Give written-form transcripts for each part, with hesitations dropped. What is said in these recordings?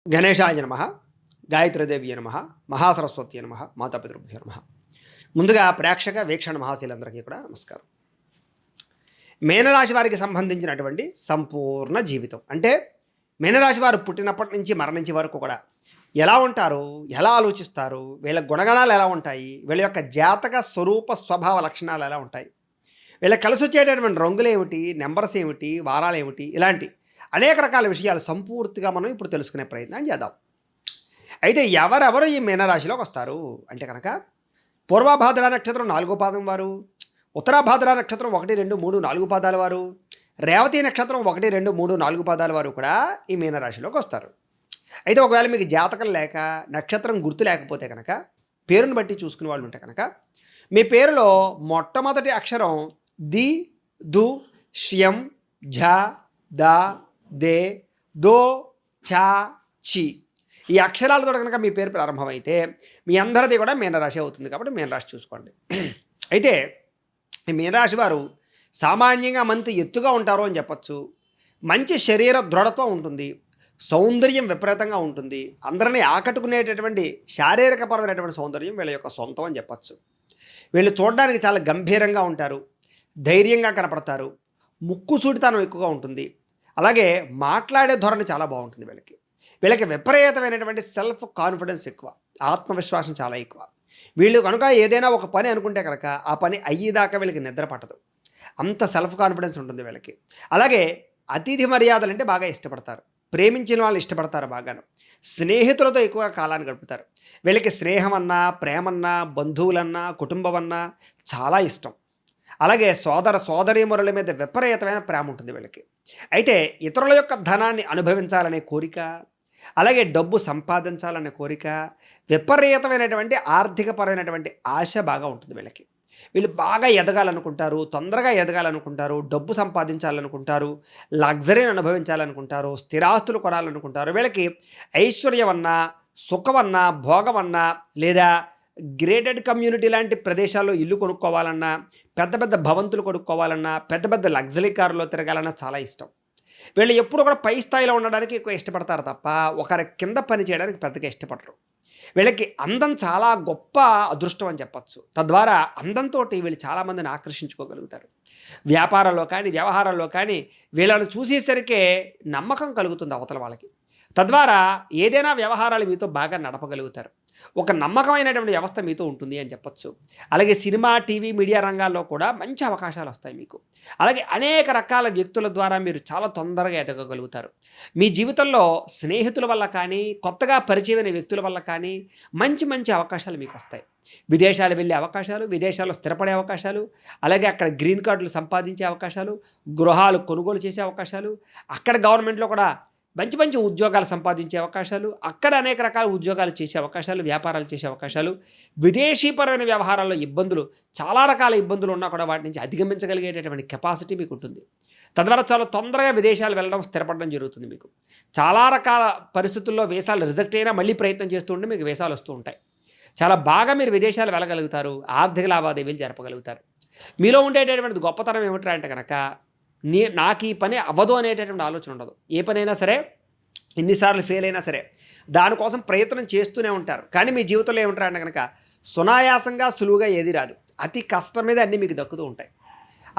గణేశాయ నమ, గాయత్రీదేవి నమ, మహాసరస్వతి నమ, మాతాపితృభ్యో నమ. ముందుగా ప్రేక్షక వీక్షణ మహాశీలందరికీ కూడా నమస్కారం. మీనరాశి వారికి సంబంధించినటువంటి సంపూర్ణ జీవితం అంటే మీనరాశి వారు పుట్టినప్పటి నుంచి మరణించే వరకు కూడా ఎలా ఉంటారు, ఎలా ఆలోచిస్తారు, వీళ్ళ గుణగణాలు ఎలా ఉంటాయి, వీళ్ళ యొక్క జాతక స్వరూప స్వభావ లక్షణాలు ఎలా ఉంటాయి, వీళ్ళకి కలిసి వచ్చేటటువంటి రంగులు ఏమిటి, నెంబర్స్ ఏమిటి, వారాలు ఏమిటి, ఇలాంటి అనేక రకాల విషయాలు సంపూర్తిగా మనం ఇప్పుడు తెలుసుకునే ప్రయత్నం చేద్దాం. అయితే ఎవరెవరు ఈ మీనరాశిలోకి వస్తారు అంటే కనుక పూర్వభాద్ర నక్షత్రం 4వ పాదం వారు, ఉత్తరాభాద్ర నక్షత్రం 1, 2, 3, 4 పాదాల వారు, రేవతి నక్షత్రం 1, 2, 3, 4 పాదాల వారు కూడా ఈ మీనరాశిలోకి వస్తారు. అయితే ఒకవేళ మీకు జాతకం లేక నక్షత్రం గుర్తు లేకపోతే కనుక పేరుని బట్టి చూసుకునే వాళ్ళు ఉంటే కనుక మీ పేరులో మొట్టమొదటి అక్షరం ది, దు, ష్యం, ఝ, ద, దే, దో, చా, చి ఈ అక్షరాలతో కనుక మీ పేరు ప్రారంభమైతే మీ అందరిది కూడా మీనరాశి అవుతుంది. కాబట్టి మీనరాశి చూసుకోండి. అయితే ఈ మీనరాశి వారు సామాన్యంగా మంచి ఎత్తుగా ఉంటారు అని చెప్పచ్చు. మంచి శరీర దృఢత్వం ఉంటుంది, సౌందర్యం విపరీతంగా ఉంటుంది, అందరినీ ఆకట్టుకునేటటువంటి శారీరకపరమైనటువంటి సౌందర్యం వీళ్ళ యొక్క సొంతం అని చెప్పచ్చు. వీళ్ళు చూడడానికి చాలా గంభీరంగా ఉంటారు, ధైర్యంగా కనపడతారు, ముక్కు సూటితనం ఎక్కువగా ఉంటుంది, అలాగే మాట్లాడే ధోరణి చాలా బాగుంటుంది. వీళ్ళకి విపరీతమైనటువంటి సెల్ఫ్ కాన్ఫిడెన్స్ ఎక్కువ, ఆత్మవిశ్వాసం చాలా ఎక్కువ. వీళ్ళు కనుక ఏదైనా ఒక పని అనుకుంటే కనుక ఆ పని అయ్యేదాకా వీళ్ళకి నిద్ర పట్టదు, అంత సెల్ఫ్ కాన్ఫిడెన్స్ ఉంటుంది వీళ్ళకి. అలాగే అతిథి మర్యాదలు అంటే బాగా ఇష్టపడతారు, ప్రేమించిన వాళ్ళు ఇష్టపడతారు బాగాను, స్నేహితులతో ఎక్కువగా కాలాన్ని గడుపుతారు. వీళ్ళకి స్నేహం అన్నా, ప్రేమన్నా, బంధువులన్నా, కుటుంబం అన్నా చాలా ఇష్టం. అలాగే సోదరీమణుల మీద విపరీతమైన ప్రేమ ఉంటుంది వీళ్ళకి. అయితే ఇతరుల యొక్క ధనాన్ని అనుభవించాలనే కోరిక, అలాగే డబ్బు సంపాదించాలనే కోరిక, విపరీతమైనటువంటి ఆర్థికపరమైనటువంటి ఆశ బాగా ఉంటుంది వీళ్ళకి. వీళ్ళు బాగా ఎదగాలనుకుంటారు, తొందరగా ఎదగాలనుకుంటారు, డబ్బు సంపాదించాలనుకుంటారు, లగ్జరీని అనుభవించాలనుకుంటారు, స్థిరాస్తులు కొనాలనుకుంటారు. వీళ్ళకి ఐశ్వర్యమన్నా, సుఖమన్నా, భోగమన్నా, లేదా గ్రేటెడ్ కమ్యూనిటీ లాంటి ప్రదేశాల్లో ఇల్లు కొనుక్కోవాలన్నా, పెద్ద పెద్ద భవంతులు కొనుక్కోవాలన్నా, పెద్ద పెద్ద లగ్జరీ కారులో తిరగాలన్నా చాలా ఇష్టం. వీళ్ళు ఎప్పుడు కూడా పై స్థాయిలో ఉండడానికి ఎక్కువ ఇష్టపడతారు తప్ప ఒకరి కింద పని చేయడానికి పెద్దగా ఇష్టపడరు. వీళ్ళకి అందం చాలా గొప్ప అదృష్టం అని చెప్పచ్చు. తద్వారా అందంతో వీళ్ళు చాలామందిని ఆకర్షించుకోగలుగుతారు. వ్యాపారంలో కానీ, వ్యవహారాల్లో కానీ వీళ్ళని చూసేసరికే నమ్మకం కలుగుతుంది అవతల వాళ్ళకి. తద్వారా ఏదైనా వ్యవహారాలు మీతో బాగా నడపగలుగుతారు. ఒక నమ్మకమైనటువంటి వ్యవస్థ మీతో ఉంటుంది అని చెప్పచ్చు. అలాగే సినిమా, టీవీ, మీడియా రంగాల్లో కూడా మంచి అవకాశాలు వస్తాయి మీకు. అలాగే అనేక రకాల వ్యక్తుల ద్వారా మీరు చాలా తొందరగా ఎదగగలుగుతారు. మీ జీవితంలో స్నేహితుల వల్ల కానీ, కొత్తగా పరిచయమైన వ్యక్తుల వల్ల కానీ మంచి మంచి అవకాశాలు మీకు వస్తాయి. విదేశాలు వెళ్ళే అవకాశాలు, విదేశాల్లో స్థిరపడే అవకాశాలు, అలాగే అక్కడ గ్రీన్ కార్డులు సంపాదించే అవకాశాలు, గృహాలు కొనుగోలు చేసే అవకాశాలు, అక్కడ గవర్నమెంట్లో కూడా మంచి మంచి ఉద్యోగాలు సంపాదించే అవకాశాలు, అక్కడ అనేక రకాల ఉద్యోగాలు చేసే అవకాశాలు, వ్యాపారాలు చేసే అవకాశాలు, విదేశీపరమైన వ్యవహారాల్లో ఇబ్బందులు, చాలా రకాల ఇబ్బందులు ఉన్నా కూడా వాటి నుంచి అధిగమించగలిగేటటువంటి కెపాసిటీ మీకు ఉంటుంది. తద్వారా చాలా తొందరగా విదేశాలు వెళ్ళడం, స్థిరపడడం జరుగుతుంది. మీకు చాలా రకాల పరిస్థితుల్లో వీసాలు రిజెక్ట్ అయినా మళ్ళీ ప్రయత్నం చేస్తూ ఉంటే మీకు వీసాలు వస్తూ ఉంటాయి. చాలా బాగా మీరు విదేశాలు వెళ్ళగలుగుతారు, ఆర్థిక లావాదేవీలు జరపగలుగుతారు. మీలో ఉండేటటువంటి గొప్పతనం ఏమిటంటే అంటే కనుక నాకు ఈ పని అవ్వదు అనేటటువంటి ఆలోచన ఉండదు. ఏ పనైనా సరే, ఎన్నిసార్లు ఫెయిల్ అయినా సరే దానికోసం ప్రయత్నం చేస్తూనే ఉంటారు. కానీ మీ జీవితంలో ఏమిటారంటే కనుక సునాయాసంగా, సులువుగా ఏది రాదు. అతి కష్టం మీద అన్నీ మీకు దక్కుతూ ఉంటాయి.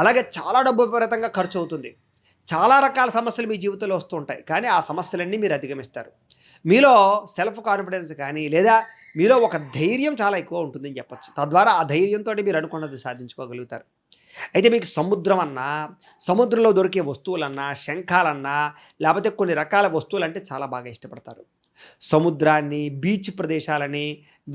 అలాగే చాలా డబ్బు విపరీతంగా ఖర్చు అవుతుంది. చాలా రకాల సమస్యలు మీ జీవితంలో వస్తూ ఉంటాయి. కానీ ఆ సమస్యలన్నీ మీరు అధిగమిస్తారు. మీలో సెల్ఫ్ కాన్ఫిడెన్స్ కానీ, లేదా మీలో ఒక ధైర్యం చాలా ఎక్కువ ఉంటుందని చెప్పచ్చు. తద్వారా ఆ ధైర్యంతో మీరు అనుకున్నది సాధించుకోగలుగుతారు. అయితే మీకు సముద్రం అన్నా, సముద్రంలో దొరికే వస్తువులన్నా, శంఖాలన్నా, లేకపోతే కొన్ని రకాల వస్తువులు అంటే చాలా బాగా ఇష్టపడతారు. సముద్రాన్ని, బీచ్ ప్రదేశాలని,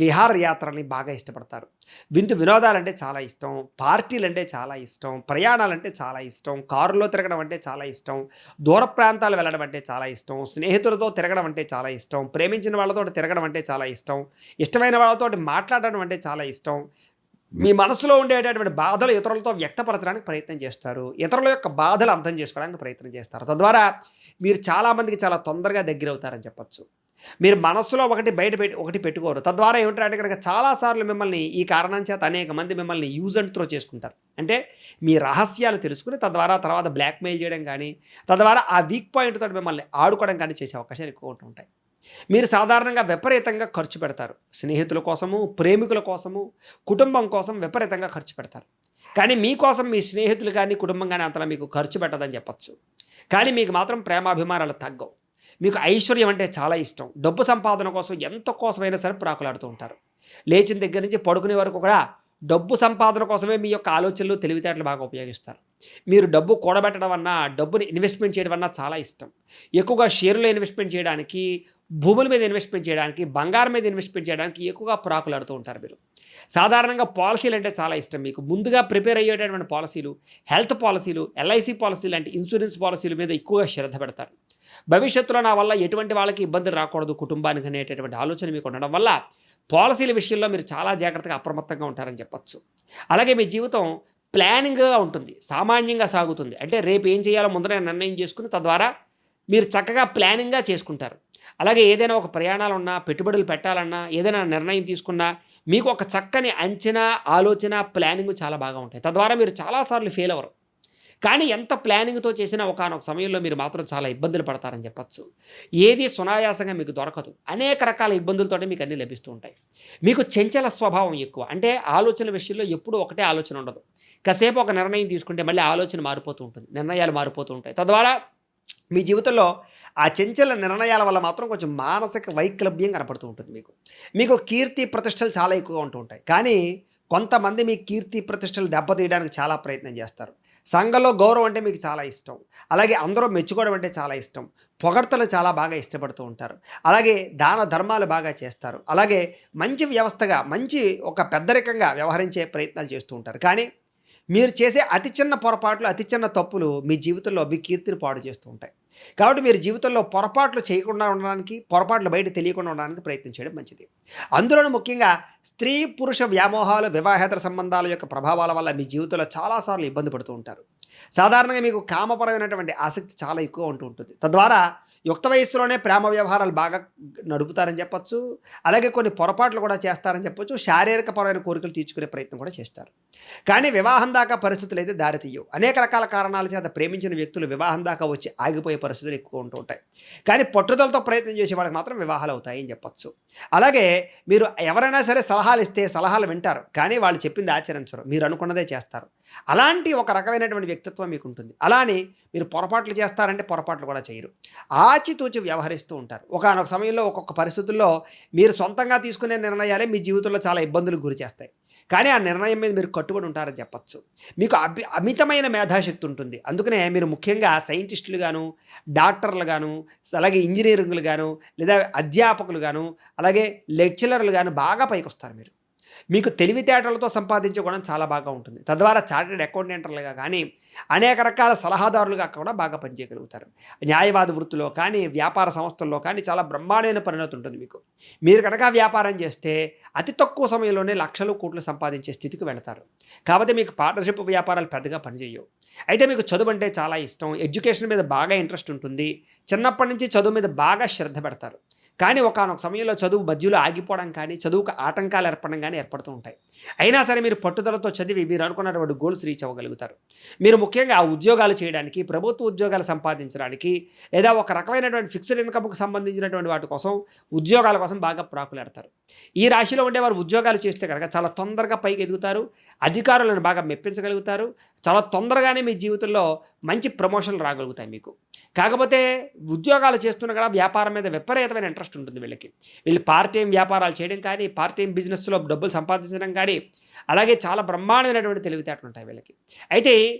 విహారయాత్రని బాగా ఇష్టపడతారు. విందు వినోదాలంటే చాలా ఇష్టం, పార్టీలంటే చాలా ఇష్టం, ప్రయాణాలంటే చాలా ఇష్టం, కారులో తిరగడం అంటే చాలా ఇష్టం, దూర ప్రాంతాలు వెళ్ళడం అంటే చాలా ఇష్టం, స్నేహితులతో తిరగడం అంటే చాలా ఇష్టం, ప్రేమించిన వాళ్ళతో తిరగడం అంటే చాలా ఇష్టం, ఇష్టమైన వాళ్ళతో మాట్లాడడం అంటే చాలా ఇష్టం. మీ మనసులో ఉండేటటువంటి బాధలు ఇతరులతో వ్యక్తపరచడానికి ప్రయత్నం చేస్తారు, ఇతరుల యొక్క బాధలు అర్థం చేసుకోవడానికి ప్రయత్నం చేస్తారు. తద్వారా మీరు చాలామందికి చాలా తొందరగా దగ్గర అవుతారని చెప్పచ్చు. మీరు మనస్సులో ఒకటి పెట్టుకోరు. తద్వారా ఏమిటంటే కనుక చాలాసార్లు మిమ్మల్ని ఈ కారణం చేత అనేక మంది మిమ్మల్ని యూజ్ అండ్ త్రో చేసుకుంటారు. అంటే మీ రహస్యాలు తెలుసుకుని తద్వారా తర్వాత బ్లాక్మెయిల్ చేయడం కానీ, తద్వారా ఆ వీక్ పాయింట్ తోటి మిమ్మల్ని ఆడుకోవడం కానీ చేసే అవకాశాలు ఎక్కువ ఉంటుంటాయి. మీరు సాధారణంగా విపరీతంగా ఖర్చు పెడతారు. స్నేహితుల కోసము, ప్రేమికుల కోసము, కుటుంబం కోసం విపరీతంగా ఖర్చు పెడతారు. కానీ మీకోసం మీ స్నేహితులు గానీ, కుటుంబం గానీ అంతలా మీకు ఖర్చు పెట్టదని చెప్పొచ్చు. కానీ మీకు మాత్రం ప్రేమాభిమానాలు తగ్గవు. మీకు ఐశ్వర్యం అంటే చాలా ఇష్టం. డబ్బు సంపాదన కోసం ఎంత కోసమైనా సరే ప్రాకులాడుతూ ఉంటారు. లేచిన దగ్గర నుంచి పడుకునే వరకు కూడా డబ్బు సంపాదన కోసమే మీ యొక్క ఆలోచనలు, తెలివితేటలు బాగా ఉపయోగిస్తారు. మీరు డబ్బు కూడబెట్టడం అన్నా, డబ్బుని ఇన్వెస్ట్‌మెంట్ చేయడం అన్నా చాలా ఇష్టం. ఎక్కువగా షేర్‌లో ఇన్వెస్ట్‌మెంట్ చేయడానికి, భూముల మీద ఇన్వెస్ట్‌మెంట్ చేయడానికి, బంగారం మీద ఇన్వెస్ట్‌మెంట్ చేయడానికి ఎక్కువగా ప్రాకులాడుతూ ఉంటారు మీరు. సాధారణంగా పాలిసీలంటే చాలా ఇష్టం మీకు. ముందుగా ప్రిపేర్ అయ్యేటటువంటి పాలిసీలు, హెల్త్ పాలిసీలు, ఎల్ఐసి పాలిసీ లాంటి ఇన్సూరెన్స్ పాలిసీల మీద ఎక్కువగా శ్రద్ధ పెడతారు. భవిష్యత్తులో నా వల్ల ఎటువంటి వాళ్ళకి ఇబ్బందులు రాకూడదు కుటుంబానికి అనేటటువంటి ఆలోచన మీకు ఉండడం వల్ల పాలసీల విషయంలో మీరు చాలా జాగ్రత్తగా అప్రమత్తంగా ఉంటారని చెప్పొచ్చు. అలాగే మీ జీవితం ప్లానింగ్‌గా ఉంటుంది. సామాన్యంగా సాగుతుంది. అంటే రేపు ఏం చేయాలో ముందరే నిర్ణయం చేసుకొని తద్వారా మీరు చక్కగా ప్లానింగ్‌గా చేసుకుంటారు. అలాగే ఏదైనా ఒక ప్రయాణాలున్నా, పెట్టుబడులు పెట్టాలన్నా, ఏదైనా నిర్ణయం తీసుకున్నా మీకు ఒక చక్కని అంచనా, ఆలోచన, ప్లానింగ్ చాలా బాగా ఉంటాయి. తద్వారా మీరు చాలా సార్లు ఫెయిల్ అవ్వరు. కానీ ఎంత ప్లానింగ్‌తో చేసినా ఒకానొక సమయంలో మీరు మాత్రం చాలా ఇబ్బందులు పడతారని చెప్పొచ్చు. ఏది సునాయాసంగా మీకు దొరకదు. అనేక రకాల ఇబ్బందులతోటి మీకు అన్నీ లభిస్తూ ఉంటాయి. మీకు చంచల స్వభావం ఎక్కువ. అంటే ఆలోచనల విషయంలో ఎప్పుడూ ఒకటే ఆలోచన ఉండదు. కాసేపు ఒక నిర్ణయం తీసుకుంటే మళ్ళీ ఆలోచన మారిపోతూ ఉంటుంది. నిర్ణయాలు మారిపోతూ ఉంటాయి. తద్వారా మీ జీవితంలో ఆ చంచల నిర్ణయాల వల్ల మాత్రం కొంచెం మానసిక వైక్లభ్యం కనపడుతూ ఉంటుంది మీకు. మీకు కీర్తి ప్రతిష్టలు చాలా ఎక్కువగా ఉంటూ ఉంటాయి. కానీ కొంతమంది మీ కీర్తి ప్రతిష్టలు దెబ్బతీయడానికి చాలా ప్రయత్నం చేస్తారు. సంఘంలో గౌరవం అంటే మీకు చాలా ఇష్టం. అలాగే అందరూ మెచ్చుకోవడం అంటే చాలా ఇష్టం. పొగడ్తలు చాలా బాగా ఇష్టపడుతూ ఉంటారు. అలాగే దాన ధర్మాలు బాగా చేస్తారు. అలాగే మంచి వ్యవస్థగా, మంచి ఒక పెద్దరికంగా వ్యవహరించే ప్రయత్నాలు చేస్తూ ఉంటారు. కానీ మీరు చేసే అతి చిన్న పొరపాట్లు, అతి చిన్న తప్పులు మీ జీవితంలో మీ కీర్తిని పాడు చేస్తూ ఉంటాయి. కాబట్టి మీరు జీవితంలో పొరపాట్లు చేయకుండా ఉండడానికి, పొరపాట్లు బయట తెలియకుండా ఉండడానికి ప్రయత్నం చేయడం మంచిది. అందులోనూ ముఖ్యంగా స్త్రీ, పురుష వ్యామోహాలు, వివాహేతర సంబంధాల యొక్క ప్రభావాల వల్ల మీ జీవితంలో చాలాసార్లు ఇబ్బంది పడుతూ ఉంటారు. సాధారణంగా మీకు కామపరమైనటువంటి ఆసక్తి చాలా ఎక్కువ ఉంటూ ఉంటుంది. తద్వారా యుక్త వయస్సులోనే ప్రేమ వ్యవహారాలు బాగా నడుపుతారని చెప్పొచ్చు. అలాగే కొన్ని పొరపాట్లు కూడా చేస్తారని చెప్పొచ్చు. శారీరకపరమైన కోరికలు తీర్చుకునే ప్రయత్నం కూడా చేస్తారు. కానీ వివాహం దాకా పరిస్థితులు అయితే దారితీయవు. అనేక రకాల కారణాల చేత ప్రేమించిన వ్యక్తులు వివాహం దాకా వచ్చి ఆగిపోయే పరిస్థితులు ఎక్కువ ఉంటూ ఉంటాయి. కానీ పట్టుదలతో ప్రయత్నం చేసే వాళ్ళకి మాత్రం వివాహాలు అవుతాయి అని చెప్పొచ్చు. అలాగే మీరు ఎవరైనా సరే సలహాలు ఇస్తే సలహాలు వింటారు. కానీ వాళ్ళు చెప్పింది ఆచరించరు. మీరు అనుకున్నదే చేస్తారు. అలాంటి ఒక రకమైనటువంటి వ్యక్తిత్వం మీకు ఉంటుంది. అలానే మీరు పొరపాట్లు చేస్తారంటే పొరపాట్లు కూడా చేయరు. ఆచితూచి వ్యవహరిస్తూ ఉంటారు. ఒకానొక సమయంలో ఒక్కొక్క పరిస్థితుల్లో మీరు సొంతంగా తీసుకునే నిర్ణయాలే మీ జీవితంలో చాలా ఇబ్బందులకు గురి చేస్తాయి. కానీ ఆ నిర్ణయం మీద మీరు కట్టుబడి ఉంటారని చెప్పొచ్చు. మీకు అమితమైన మేధాశక్తి ఉంటుంది. అందుకనే మీరు ముఖ్యంగా సైంటిస్టులు గాను, డాక్టర్లు గాను, అలాగే ఇంజనీరింగ్లు గాను, లేదా అధ్యాపకులు గాను, అలాగే లెక్చరర్లు గాను బాగా పైకొస్తారు మీరు. మీకు తెలివితేటలతో సంపాదించే గుణం చాలా బాగా ఉంటుంది. తద్వారా చార్టెడ్ అకౌంటెంట్లుగా కానీ, అనేక రకాల సలహాదారులుగా కూడా బాగా పనిచేయగలుగుతారు. న్యాయవాద వృత్తిలో కానీ, వ్యాపార సంస్థల్లో కానీ చాలా బ్రహ్మాండమైన పరిణతి ఉంటుంది మీకు. మీరు కనుక వ్యాపారం చేస్తే అతి తక్కువ సమయంలోనే లక్షలు, కోట్లు సంపాదించే స్థితికి వెళతారు. కాకపోతే మీకు పార్ట్నర్‌షిప్ వ్యాపారాలు పెద్దగా పనిచేయవు. అయితే మీకు చదువు అంటే చాలా ఇష్టం. ఎడ్యుకేషన్ మీద బాగా ఇంట్రెస్ట్ ఉంటుంది. చిన్నప్పటి నుంచి చదువు మీద బాగా శ్రద్ధ పెడతారు. కానీ ఒకానొక సమయంలో చదువు మధ్యలో ఆగిపోవడం కానీ, చదువుకు ఆటంకాలు ఏర్పడడం కానీ ఏర్పడుతూ ఉంటాయి. అయినా సరే మీరు పట్టుదలతో చదివి మీరు అనుకున్నటువంటి గోల్స్ రీచ్ అవ్వగలుగుతారు. మీరు ముఖ్యంగా ఉద్యోగాలు చేయడానికి, ప్రభుత్వ ఉద్యోగాలు సంపాదించడానికి, లేదా ఒక రకమైనటువంటి ఫిక్స్డ్ ఇన్కమ్‌కు సంబంధించినటువంటి వాటి కోసం, ఉద్యోగాల కోసం బాగా ప్రాకులాడతారు. ఈ రాశిలో ఉండేవారు ఉద్యోగాలు చేస్తే కనుక చాలా తొందరగా పైకి ఎదుగుతారు. అధికారులను బాగా మెప్పించగలుగుతారు. చాలా తొందరగానే మీ జీవితంలో మంచి ప్రమోషన్‌లు రాగలుగుతాయి మీకు. కాకపోతే ఉద్యోగాలు చేస్తున్నా కూడా వ్యాపారం మీద విపరీతమైన ఇంట్రెస్ట్ ఉంటుంది వీళ్ళకి. వీళ్ళు పార్ట్ టైమ్ వ్యాపారాలు చేయడం కానీ, పార్ట్ టైమ్ బిజినెస్‌లో డబ్బులు సంపాదించడం కానీ, అలాగే చాలా బ్రహ్మాండమైనటువంటి తెలివితేటలు ఉంటాయి వీళ్ళకి. అయితే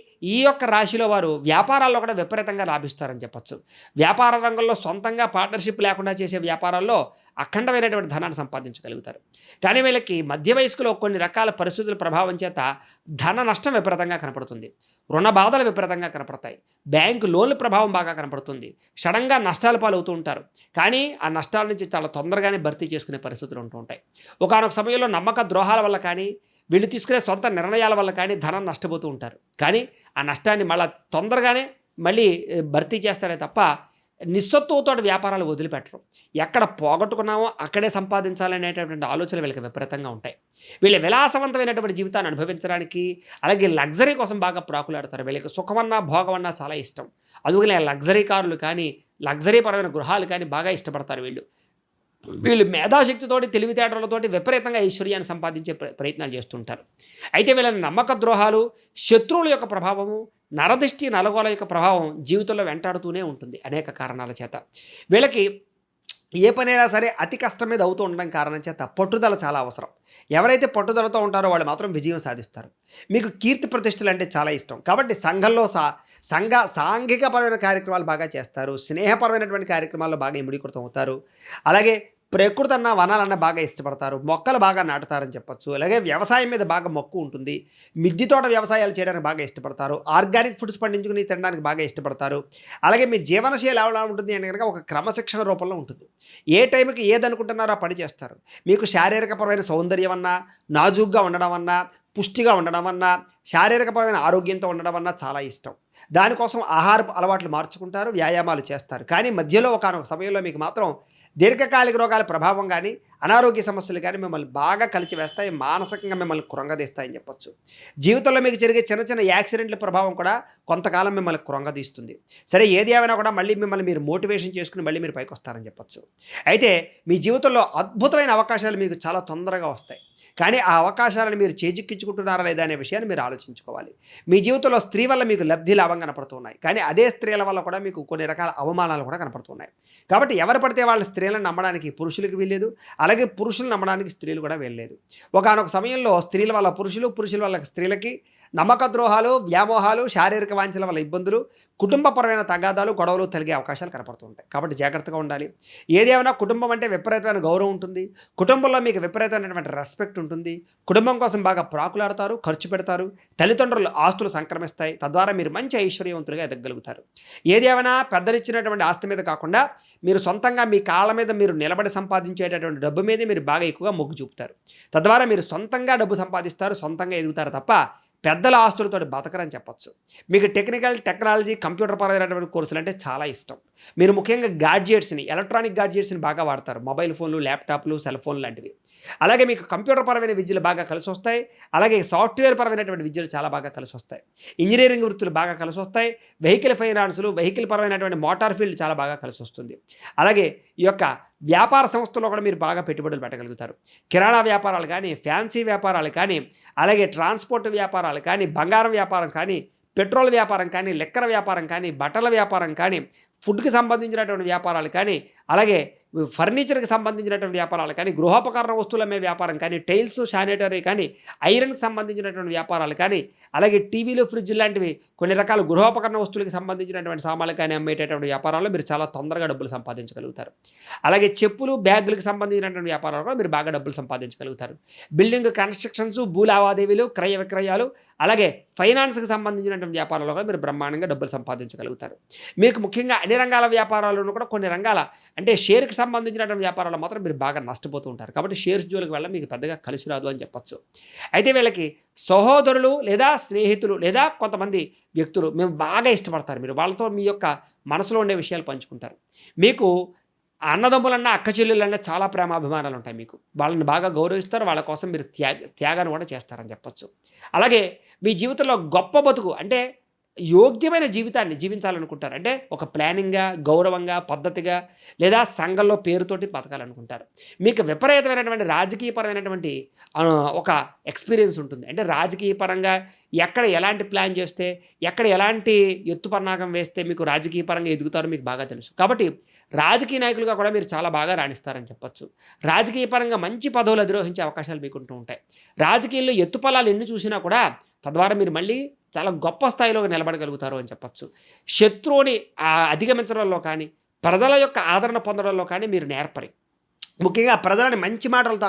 ఈ యొక్క రాశిలో వారు వ్యాపారాల్లో కూడా విపరీతంగా లాభిస్తారని చెప్పొచ్చు. వ్యాపార రంగంలో సొంతంగా పార్ట్నర్‌షిప్ లేకుండా చేసే వ్యాపారాల్లో అఖండమైనటువంటి ధనాన్ని సంపాదించగలుగుతారు. కానీ వీళ్ళకి మధ్య వయస్కులో కొన్ని రకాల పరిస్థితుల ప్రభావం చేత ధన నష్టం విపరీతంగా కనపడుతుంది. రుణ బాధలు విపరీతంగా కనపడతాయి. బ్యాంకు లోన్ల ప్రభావం బాగా కనపడుతుంది. సడన్‌గా నష్టాల పాలవుతూ ఉంటారు. కానీ ఆ నష్టాల నుంచి చాలా తొందరగానే భర్తీ చేసుకునే పరిస్థితులు ఉంటూ ఉంటాయి. ఒకానొక సమయంలో నమ్మక ద్రోహాల వల్ల కానీ, వీళ్ళు తీసుకునే సొంత నిర్ణయాల వల్ల కానీ ధనం నష్టపోతూ ఉంటారు. కానీ ఆ నష్టాన్ని మళ్ళా తొందరగానే మళ్ళీ భర్తీ చేస్తారే తప్ప నిస్సత్తువతో వ్యాపారాలు వదిలిపెట్టరు. ఎక్కడ పోగొట్టుకున్నామో అక్కడే సంపాదించాలనేటటువంటి ఆలోచనలు వీళ్ళకి విపరీతంగా ఉంటాయి. వీళ్ళు విలాసవంతమైనటువంటి జీవితాన్ని అనుభవించడానికి, అలాగే లగ్జరీ కోసం బాగా ప్రాకులాడతారు. వీళ్ళకి సుఖమన్నా, భోగమన్నా చాలా ఇష్టం. అందుకనే లగ్జరీ కార్లు కానీ, లగ్జరీ పరమైన గృహాలు కానీ బాగా ఇష్టపడతారు వీళ్ళు. వీళ్ళు మేధాశక్తితోటి తెలివితేటలతోటి విపరీతంగా ఐశ్వర్యాన్ని సంపాదించే ప్రయత్నాలు చేస్తుంటారు. అయితే వీళ్ళని నమ్మక ద్రోహాలు, శత్రువుల యొక్క ప్రభావము, నరదిష్టి నలగోల యొక్క ప్రభావం జీవితంలో వెంటాడుతూనే ఉంటుంది అనేక కారణాల చేత. వీళ్ళకి ఏ పనైనా సరే అతి కష్టం మీద అవుతూ ఉండడం కారణం చేత పట్టుదల చాలా అవసరం. ఎవరైతే పట్టుదలతో ఉంటారో వాళ్ళు మాత్రం విజయం సాధిస్తారు. మీకు కీర్తి ప్రతిష్టలు అంటే చాలా ఇష్టం కాబట్టి సంఘంలో సాంఘికపరమైన కార్యక్రమాలు బాగా చేస్తారు. స్నేహపరమైనటువంటి కార్యక్రమాల్లో బాగా ఇమిడీకృతం అవుతారు. అలాగే ప్రకృతి అన్న వనాలన్న బాగా ఇష్టపడతారు. మొక్కలు బాగా నాటుతారని చెప్పొచ్చు. అలాగే వ్యవసాయం మీద బాగా మక్కువ ఉంటుంది. మిద్దె తోట వ్యవసాయాలు చేయడానికి బాగా ఇష్టపడతారు. ఆర్గానిక్ ఫుడ్స్ పండించుకుని తినడానికి బాగా ఇష్టపడతారు. అలాగే మీ జీవనశైలి ఎలా ఉంటుంది అంటే కనుక ఒక క్రమశిక్షణ రూపంలో ఉంటుంది. ఏ టైంకి ఏది అనుకుంటున్నారో ఆ పని చేస్తారు. మీకు శారీరకపరమైన సౌందర్యం అన్నా, నాజూగ్గా ఉండడం అన్నా, పుష్టిగా ఉండడం అన్నా, శారీరకపరమైన ఆరోగ్యంతో ఉండడం అన్నా చాలా ఇష్టం. దానికోసం ఆహారపు అలవాట్లు మార్చుకుంటారు, వ్యాయామాలు చేస్తారు. కానీ మధ్యలో ఒకానొక సమయంలో మీకు మాత్రం దీర్ఘకాలిక రోగాల ప్రభావం కానీ, అనారోగ్య సమస్యలు కానీ మిమ్మల్ని బాగా కలిచివేస్తాయి. మానసికంగా మిమ్మల్ని కృంగదీస్తాయని చెప్పొచ్చు. జీవితంలో మీకు జరిగే చిన్న చిన్న యాక్సిడెంట్ల ప్రభావం కూడా కొంతకాలం మిమ్మల్ని కృంగదీస్తుంది. సరే ఏది ఏమైనా కూడా మళ్ళీ మిమ్మల్ని మీరు మోటివేషన్ చేసుకుని మళ్ళీ మీరు పైకి వస్తారని చెప్పొచ్చు. అయితే మీ జీవితంలో అద్భుతమైన అవకాశాలు మీకు చాలా తొందరగా వస్తాయి. కానీ ఆ అవకాశాలను మీరు చేజిక్కించుకుంటున్నారా లేదా అనే విషయాన్ని మీరు ఆలోచించుకోవాలి. మీ జీవితంలో స్త్రీ వల్ల మీకు లబ్ధి లాభం కనపడుతున్నాయి. కానీ అదే స్త్రీల వల్ల కూడా మీకు కొన్ని రకాల అవమానాలు కూడా కనపడుతున్నాయి. కాబట్టి ఎవరు పడితే వాళ్ళ స్త్రీలను నమ్మడానికి పురుషులకు వీల్లేదు. అలాగే పురుషులు నమ్మడానికి స్త్రీలు కూడా వెళ్ళలేదు. ఒకానొక సమయంలో స్త్రీల వల్ల పురుషులు, పురుషుల వల్ల స్త్రీలకి నమ్మక ద్రోహాలు, వ్యామోహాలు, శారీరక వాంఛల వల్ల ఇబ్బందులు, కుటుంబపరమైన తగాదాలు, గొడవలు కలిగే అవకాశాలు కనపడుతుంటాయి. కాబట్టి జాగ్రత్తగా ఉండాలి. ఏదేమైనా కుటుంబం అంటే విపరీతమైన గౌరవం ఉంటుంది. కుటుంబంలో మీకు విపరీతమైనటువంటి రెస్పెక్ట్ ఉంటుంది. కుటుంబం కోసం బాగా ప్రాకులాడతారు, ఖర్చు పెడతారు. తల్లిదండ్రుల ఆస్తులు సంక్రమిస్తాయి. తద్వారా మీరు మంచి ఐశ్వర్యవంతులుగా ఎదగలుగుతారు. ఏదేమైనా పెద్దలిచ్చినటువంటి ఆస్తి మీద కాకుండా మీరు సొంతంగా మీ కాళ్ళ మీద మీరు నిలబడి సంపాదించేటటువంటి డబ్బు మీదే మీరు బాగా ఎక్కువగా మొగ్గు చూపుతారు. తద్వారా మీరు సొంతంగా డబ్బు సంపాదిస్తారు, సొంతంగా ఎదుగుతారు తప్ప పెద్దల ఆస్తులతో బతకరని చెప్పొచ్చు. మీకు టెక్నాలజీ, కంప్యూటర్ పరమైనటువంటి కోర్సులు అంటే చాలా ఇష్టం. మీరు ముఖ్యంగా ఎలక్ట్రానిక్ గాడ్జెట్స్ని బాగా వాడతారు. మొబైల్ ఫోన్లు, ల్యాప్టాప్లు, సెల్ ఫోన్లు లాంటివి. అలాగే మీకు కంప్యూటర్ పరమైన విద్యలు బాగా కలిసి వస్తాయి. అలాగే సాఫ్ట్వేర్ పరమైనటువంటి విద్యలు చాలా బాగా కలిసి వస్తాయి. ఇంజనీరింగ్ వృత్తులు బాగా కలిసి వస్తాయి. వెహికల్ ఫైనాన్సులు, వెహికల్ పరమైనటువంటి మోటార్ ఫీల్డ్ చాలా బాగా కలిసి వస్తుంది. అలాగే ఈ యొక్క వ్యాపార సంస్థల్లో కూడా మీరు బాగా పెట్టుబడులు పెట్టగలుగుతారు. కిరాణా వ్యాపారాలు కానీ, ఫ్యాన్సీ వ్యాపారాలు కానీ, అలాగే ట్రాన్స్పోర్ట్ వ్యాపారాలు కానీ, బంగారం వ్యాపారం కానీ, పెట్రోల్ వ్యాపారం కానీ, లిక్కర్ వ్యాపారం కానీ, బట్టల వ్యాపారం కానీ, ఫుడ్కి సంబంధించినటువంటి వ్యాపారాలు కానీ, అలాగే ఫర్నిచర్కి సంబంధించినటువంటి వ్యాపారాలు కానీ, గృహోపకరణ వస్తువుల అమ్మే వ్యాపారం కానీ, టైల్స్, శానిటరీ కానీ, ఐరన్కి సంబంధించినటువంటి వ్యాపారాలు కానీ, అలాగే టీవీలు, ఫ్రిడ్జ్ లాంటివి కొన్ని రకాల గృహోపకరణ వస్తువులకు సంబంధించినటువంటి సామాన్లు కానీ అమ్మేటటువంటి వ్యాపారాల్లో మీరు చాలా తొందరగా డబ్బులు సంపాదించగలుగుతారు. అలాగే చెప్పులు, బ్యాగులకు సంబంధించినటువంటి వ్యాపారాలు కూడా మీరు బాగా డబ్బులు సంపాదించగలుగుతారు. బిల్డింగ్ కన్స్ట్రక్షన్స్, భూ లావాదేవీలు, క్రయ విక్రయాలు, అలాగే ఫైనాన్స్కి సంబంధించినటువంటి వ్యాపారాల్లో కూడా మీరు బ్రహ్మాండంగా డబ్బులు సంపాదించగలుగుతారు. మీకు ముఖ్యంగా అన్ని రంగాల వ్యాపారాలను కూడా కొన్ని రంగాల అంటే షేర్కి సంబంధించినటువంటి వ్యాపారాల్లో మాత్రం మీరు బాగా నష్టపోతూ ఉంటారు. కాబట్టి షేర్స్ జోలికి వెళ్ళడం మీకు పెద్దగా కలిసి రాదు అని చెప్పొచ్చు. అయితే వీళ్ళకి సహోదరులు లేదా స్నేహితులు లేదా కొంతమంది వ్యక్తులు మేము బాగా ఇష్టపడతారు. మీరు వాళ్ళతో మీ యొక్క మనసులో ఉండే విషయాలు పంచుకుంటారు. మీకు అన్నదమ్ములన్నా, అక్క చెల్లెళ్ళన్నా చాలా ప్రేమాభిమానాలు ఉంటాయి మీకు. వాళ్ళని బాగా గౌరవిస్తారు. వాళ్ళ కోసం మీరు త్యాగాన్ని కూడా చేస్తారని చెప్పొచ్చు. అలాగే మీ జీవితంలో గొప్ప బతుకు అంటే యోగ్యమైన జీవితాన్ని జీవించాలనుకుంటారు. అంటే ఒక ప్లానింగ్గా, గౌరవంగా, పద్ధతిగా లేదా సంఘంలో పేరుతోటి బతకాలనుకుంటారు. మీకు విపరీతమైనటువంటి రాజకీయపరమైనటువంటి ఒక ఎక్స్పీరియన్స్ ఉంటుంది. అంటే రాజకీయపరంగా ఎక్కడ ఎలాంటి ప్లాన్ చేస్తే, ఎక్కడ ఎలాంటి ఎత్తుపన్నాగం వేస్తే మీకు రాజకీయపరంగా ఎదుగుతారో మీకు బాగా తెలుసు. కాబట్టి రాజకీయ నాయకులుగా కూడా మీరు చాలా బాగా రాణిస్తారని చెప్పొచ్చు. రాజకీయపరంగా మంచి పదవులు అధిరోహించే అవకాశాలు మీకు ఉంటూ ఉంటాయి. రాజకీయాల్లో ఎత్తుపల్లాలు ఎన్ని చూసినా కూడా తద్వారా మీరు మళ్ళీ చాలా గొప్ప స్థాయిలో నిలబడగలుగుతారు అని చెప్పొచ్చు. శత్రువుని అధిగమించడంలో కానీ, ప్రజల యొక్క ఆదరణ పొందడంలో కానీ మీరు నేర్పరి. ముఖ్యంగా ప్రజలని మంచి మాటలతో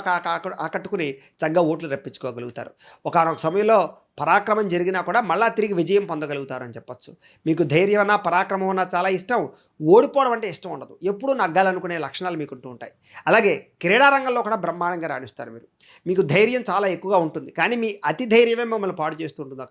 ఆకట్టుకుని చక్కగా ఓట్లు రప్పించుకోగలుగుతారు. ఒకానొక సమయంలో పరాక్రమం జరిగినా కూడా మళ్ళా తిరిగి విజయం పొందగలుగుతారని చెప్పొచ్చు. మీకు ధైర్యం అన్నా, పరాక్రమం అన్నా చాలా ఇష్టం. ఓడిపోవడం అంటే ఇష్టం ఉండదు. ఎప్పుడూ నగ్గాలనుకునే లక్షణాలు మీకు ఉంటూ ఉంటాయి. అలాగే క్రీడా రంగంలో కూడా బ్రహ్మాండంగా రాణిస్తారు మీరు. మీకు ధైర్యం చాలా ఎక్కువగా ఉంటుంది. కానీ మీ అతి ధైర్యమే మిమ్మల్ని పాడు చేస్తూ ఉంటుంది